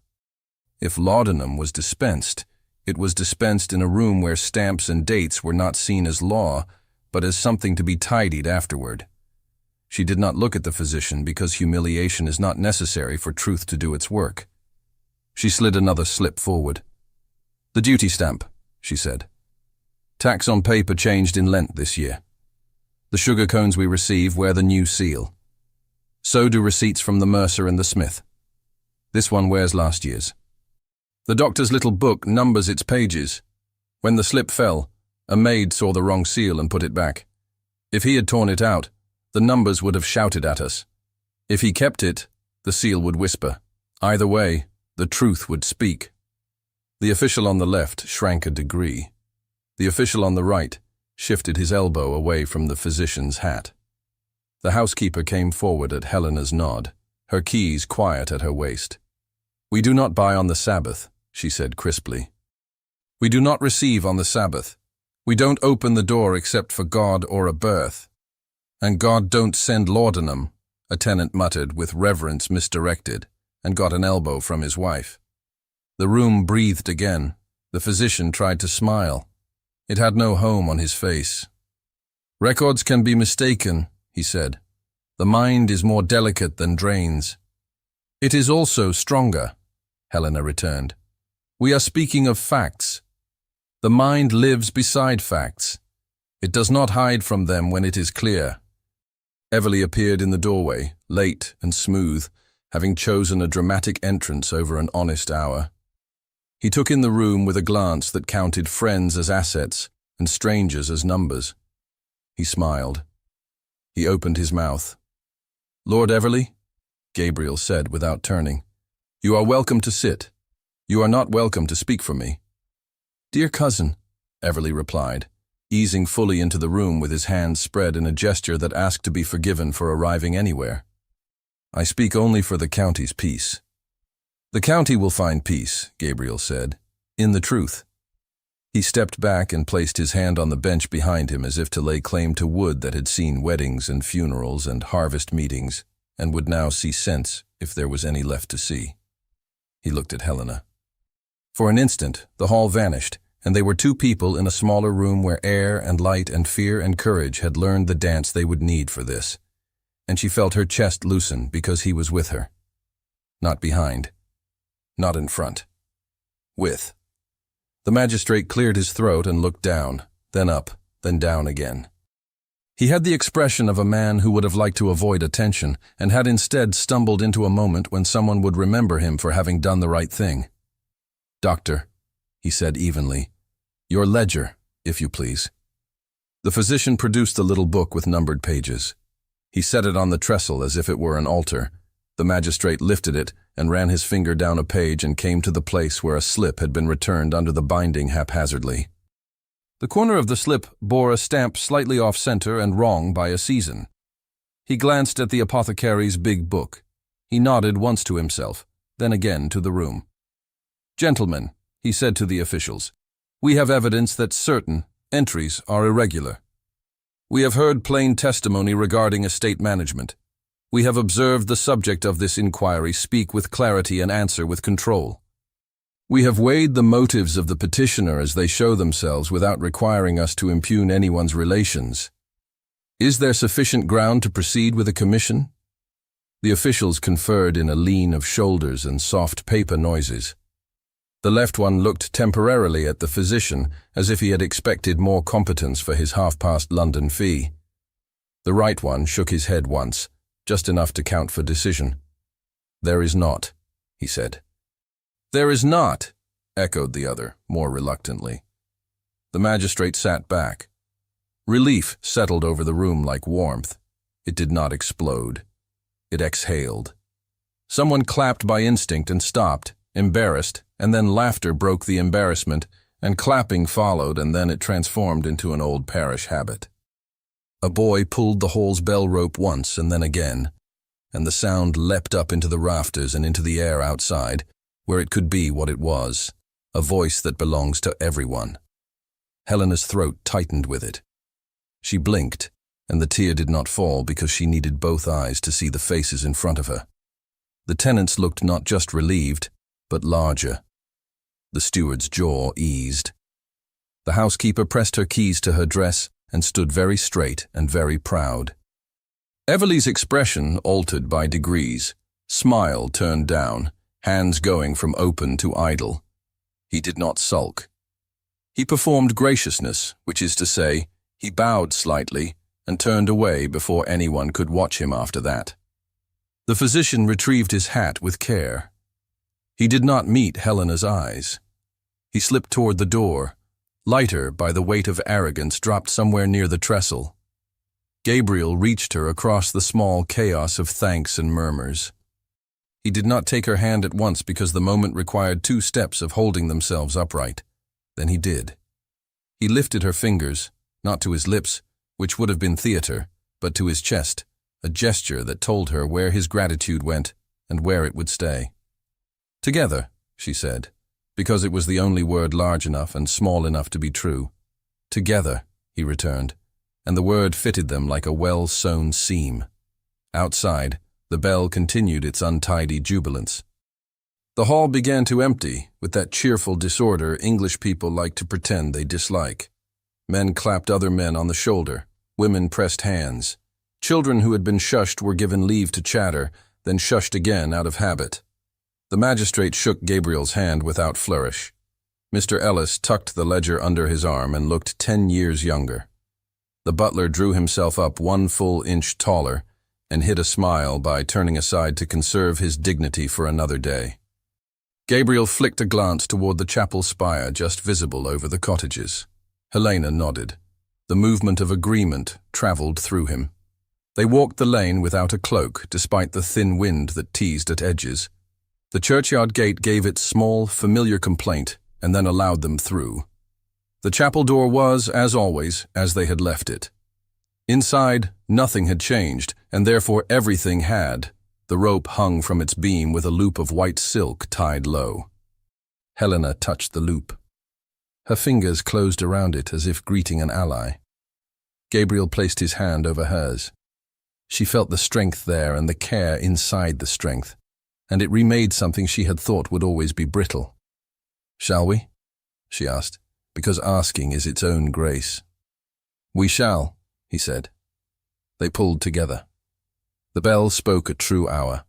Speaker 1: If laudanum was dispensed, it was dispensed in a room where stamps and dates were not seen as law, but as something to be tidied afterward. She did not look at the physician because humiliation is not necessary for truth to do its work. She slid another slip forward. The duty stamp, she said. Tax on paper changed in Lent this year. The sugar cones we receive wear the new seal. So do receipts from the mercer and the smith. This one wears last year's. The doctor's little book numbers its pages. When the slip fell, a maid saw the wrong seal and put it back. If he had torn it out, the numbers would have shouted at us. If he kept it, the seal would whisper. Either way, the truth would speak. The official on the left shrank a degree. The official on the right shifted his elbow away from the physician's hat. The housekeeper came forward at Helena's nod, her keys quiet at her waist. We do not buy on the Sabbath, she said crisply. We do not receive on the Sabbath. We don't open the door except for God or a birth. And God don't send laudanum, a tenant muttered with reverence misdirected, and got an elbow from his wife. The room breathed again. The physician tried to smile. It had no home on his face. Records can be mistaken, he said. The mind is more delicate than drains. It is also stronger, Helena returned. We are speaking of facts. The mind lives beside facts. It does not hide from them when it is clear. Everly appeared in the doorway, late and smooth, having chosen a dramatic entrance over an honest hour. He took in the room with a glance that counted friends as assets and strangers as numbers. He smiled. He opened his mouth. Lord Everly, Gabriel said without turning, you are welcome to sit. You are not welcome to speak for me. Dear cousin, Everly replied, easing fully into the room with his hands spread in a gesture that asked to be forgiven for arriving anywhere. I speak only for the county's peace. The county will find peace, Gabriel said, in the truth. He stepped back and placed his hand on the bench behind him as if to lay claim to wood that had seen weddings and funerals and harvest meetings and would now see sense if there was any left to see. He looked at Helena. For an instant, the hall vanished, and they were two people in a smaller room where air and light and fear and courage had learned the dance they would need for this. And she felt her chest loosen because he was with her. Not behind. Not in front. With. The magistrate cleared his throat and looked down, then up, then down again. He had the expression of a man who would have liked to avoid attention and had instead stumbled into a moment when someone would remember him for having done the right thing. "Doctor," he said evenly, "your ledger, if you please." The physician produced the little book with numbered pages. He set it on the trestle as if it were an altar. The magistrate lifted it and ran his finger down a page and came to the place where a slip had been returned under the binding haphazardly. The corner of the slip bore a stamp slightly off-center and wrong by a season. He glanced at the apothecary's big book. He nodded once to himself, then again to the room. "Gentlemen," he said to the officials, "we have evidence that certain entries are irregular. We have heard plain testimony regarding estate management. We have observed the subject of this inquiry speak with clarity and answer with control. We have weighed the motives of the petitioner as they show themselves without requiring us to impugn anyone's relations. Is there sufficient ground to proceed with a commission?" The officials conferred in a lean of shoulders and soft paper noises. The left one looked temporarily at the physician as if he had expected more competence for his half-past London fee. The right one shook his head once, just enough to count for decision. "There is not," he said. "There is not," echoed the other, more reluctantly. The magistrate sat back. Relief settled over the room like warmth. It did not explode. It exhaled. Someone clapped by instinct and stopped, embarrassed, and then laughter broke the embarrassment, and clapping followed, and then it transformed into an old parish habit. A boy pulled the hall's bell rope once and then again, and the sound leapt up into the rafters and into the air outside, where it could be what it was, a voice that belongs to everyone. Helena's throat tightened with it. She blinked, and the tear did not fall because she needed both eyes to see the faces in front of her. The tenants looked not just relieved, but larger. The steward's jaw eased. The housekeeper pressed her keys to her dress and stood very straight and very proud. Everleigh's expression altered by degrees, smile turned down, hands going from open to idle. He did not sulk. He performed graciousness, which is to say, he bowed slightly and turned away before anyone could watch him after that. The physician retrieved his hat with care. He did not meet Helena's eyes. He slipped toward the door, lighter by the weight of arrogance dropped somewhere near the trestle. Gabriel reached her across the small chaos of thanks and murmurs. He did not take her hand at once because the moment required 2 steps of holding themselves upright. Then he did. He lifted her fingers, not to his lips, which would have been theater, but to his chest, a gesture that told her where his gratitude went and where it would stay. "Together," she said, because it was the only word large enough and small enough to be true. "Together," he returned, and the word fitted them like a well-sewn seam. Outside, the bell continued its untidy jubilance. The hall began to empty, with that cheerful disorder English people like to pretend they dislike. Men clapped other men on the shoulder. Women pressed hands. Children who had been shushed were given leave to chatter, then shushed again out of habit. The magistrate shook Gabriel's hand without flourish. Mr. Ellis tucked the ledger under his arm and looked 10 years younger. The butler drew himself up 1 full inch taller and hid a smile by turning aside to conserve his dignity for another day. Gabriel flicked a glance toward the chapel spire just visible over the cottages. Helena nodded. The movement of agreement traveled through him. They walked the lane without a cloak, despite the thin wind that teased at edges. The churchyard gate gave its small, familiar complaint, and then allowed them through. The chapel door was, as always, as they had left it. Inside, nothing had changed, and therefore everything had. The rope hung from its beam with a loop of white silk tied low. Helena touched the loop. Her fingers closed around it as if greeting an ally. Gabriel placed his hand over hers. She felt the strength there and the care inside the strength, and it remade something she had thought would always be brittle. "Shall we?" she asked, because asking is its own grace. "We shall," he said. They pulled together. The bell spoke a true hour.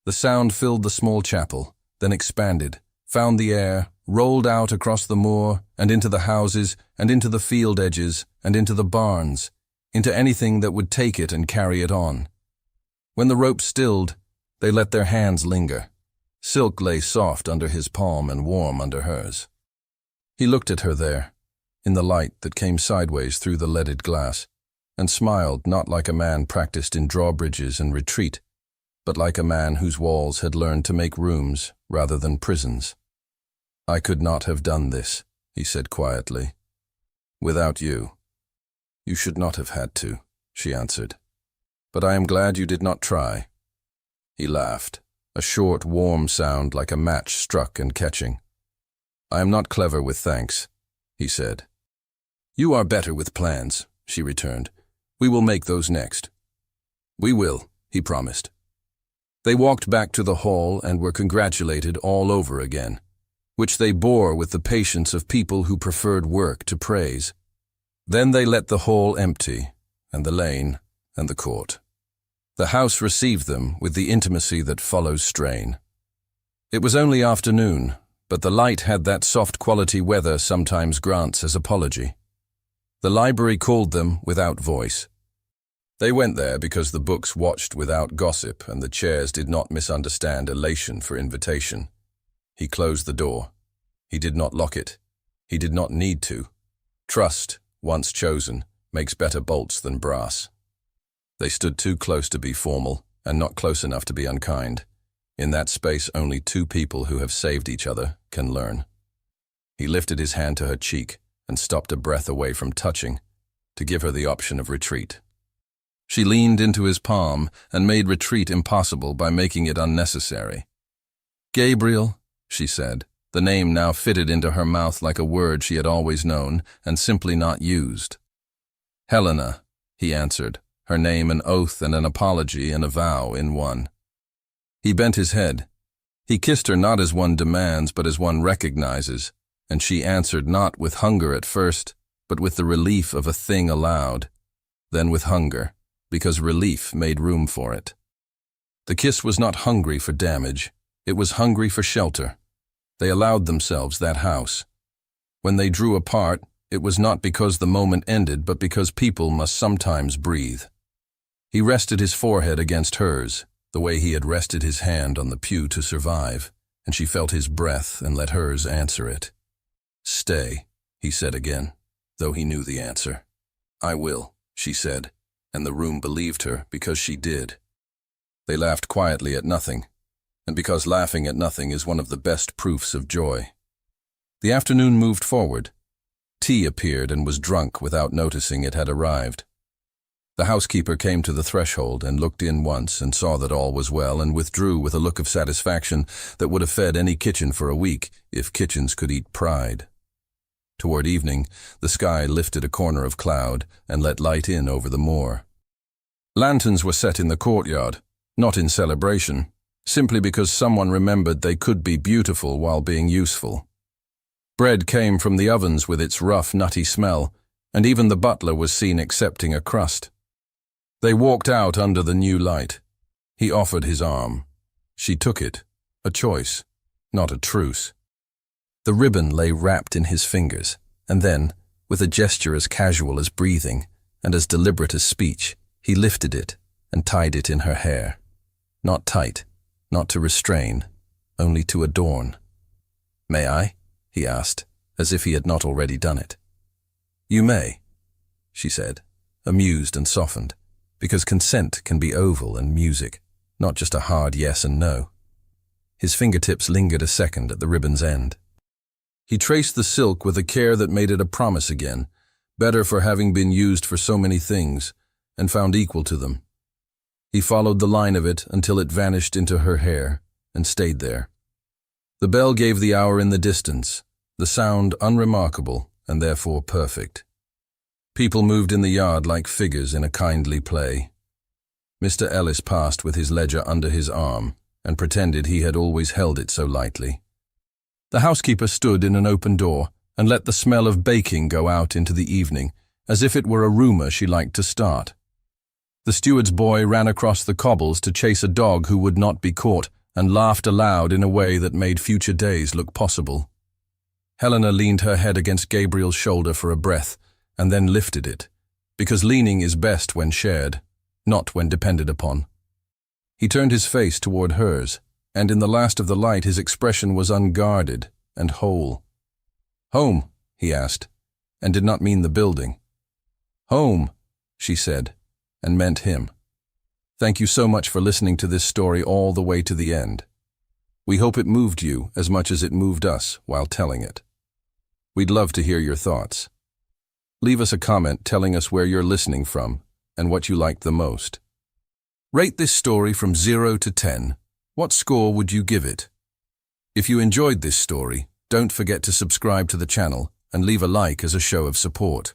Speaker 1: The sound filled the small chapel, then expanded, found the air, rolled out across the moor and into the houses and into the field edges and into the barns, into anything that would take it and carry it on. When the rope stilled, they let their hands linger. Silk lay soft under his palm and warm under hers. He looked at her there, in the light that came sideways through the leaded glass, and smiled not like a man practiced in drawbridges and retreat, but like a man whose walls had learned to make rooms rather than prisons. "I could not have done this," he said quietly. "Without you." "You should not have had to," she answered. "But I am glad you did not try." He laughed, a short, warm sound like a match struck and catching. "I am not clever with thanks," he said. "You are better with plans," she returned. "We will make those next." "We will," he promised. They walked back to the hall and were congratulated all over again, which they bore with the patience of people who preferred work to praise. Then they let the hall empty, and the lane, and the court. The house received them with the intimacy that follows strain. It was only afternoon, but the light had that soft quality weather sometimes grants as apology. The library called them without voice. They went there because the books watched without gossip and the chairs did not misunderstand elation for invitation. He closed the door. He did not lock it. He did not need to. Trust, once chosen, makes better bolts than brass. They stood too close to be formal and not close enough to be unkind. In that space, only two people who have saved each other can learn. He lifted his hand to her cheek and stopped a breath away from touching, to give her the option of retreat. She leaned into his palm and made retreat impossible by making it unnecessary. "Gabriel," she said. The name now fitted into her mouth like a word she had always known and simply not used. "Helena," he answered, her name an oath and an apology and a vow in one. He bent his head. He kissed her not as one demands but as one recognizes, and she answered not with hunger at first, but with the relief of a thing allowed, then with hunger, because relief made room for it. The kiss was not hungry for damage, it was hungry for shelter. They allowed themselves that house. When they drew apart, it was not because the moment ended, but because people must sometimes breathe. He rested his forehead against hers, the way he had rested his hand on the pew to survive, and she felt his breath and let hers answer it. "Stay," he said again, though he knew the answer. "I will," she said, and the room believed her because she did. They laughed quietly at nothing, and because laughing at nothing is one of the best proofs of joy. The afternoon moved forward. Tea appeared and was drunk without noticing it had arrived. The housekeeper came to the threshold and looked in once and saw that all was well and withdrew with a look of satisfaction that would have fed any kitchen for a week if kitchens could eat pride. Toward evening, the sky lifted a corner of cloud and let light in over the moor. Lanterns were set in the courtyard, not in celebration, simply because someone remembered they could be beautiful while being useful. Bread came from the ovens with its rough, nutty smell, and even the butler was seen accepting a crust. They walked out under the new light. He offered his arm. She took it, a choice, not a truce. The ribbon lay wrapped in his fingers, and then, with a gesture as casual as breathing and as deliberate as speech, he lifted it and tied it in her hair. Not tight, not to restrain, only to adorn. "May I?" he asked, as if he had not already done it. "You may," she said, amused and softened, because consent can be oval and music, not just a hard yes and no. His fingertips lingered a second at the ribbon's end. He traced the silk with a care that made it a promise again, better for having been used for so many things, and found equal to them. He followed the line of it until it vanished into her hair, and stayed there. The bell gave the hour in the distance. the sound unremarkable and therefore perfect. People moved in the yard like figures in a kindly play. Mr. Ellis passed with his ledger under his arm and pretended he had always held it so lightly. The housekeeper stood in an open door and let the smell of baking go out into the evening, as if it were a rumor she liked to start. The steward's boy ran across the cobbles to chase a dog who would not be caught and laughed aloud in a way that made future days look possible. Helena leaned her head against Gabriel's shoulder for a breath and then lifted it, because leaning is best when shared, not when depended upon. He turned his face toward hers, and in the last of the light his expression was unguarded and whole. "Home?" he asked, and did not mean the building. "Home," she said, and meant him. Thank you so much for listening to this story all the way to the end. We hope it moved you as much as it moved us while telling it. We'd love to hear your thoughts. Leave us a comment telling us where you're listening from and what you liked the most. Rate this story from 0 to 10. What score would you give it? If you enjoyed this story, don't forget to subscribe to the channel and leave a like as a show of support.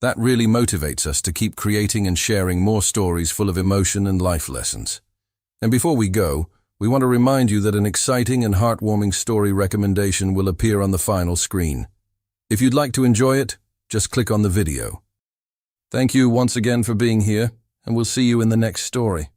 Speaker 1: That really motivates us to keep creating and sharing more stories full of emotion and life lessons. And before we go, we want to remind you that an exciting and heartwarming story recommendation will appear on the final screen. If you'd like to enjoy it, just click on the video. Thank you once again for being here, and we'll see you in the next story.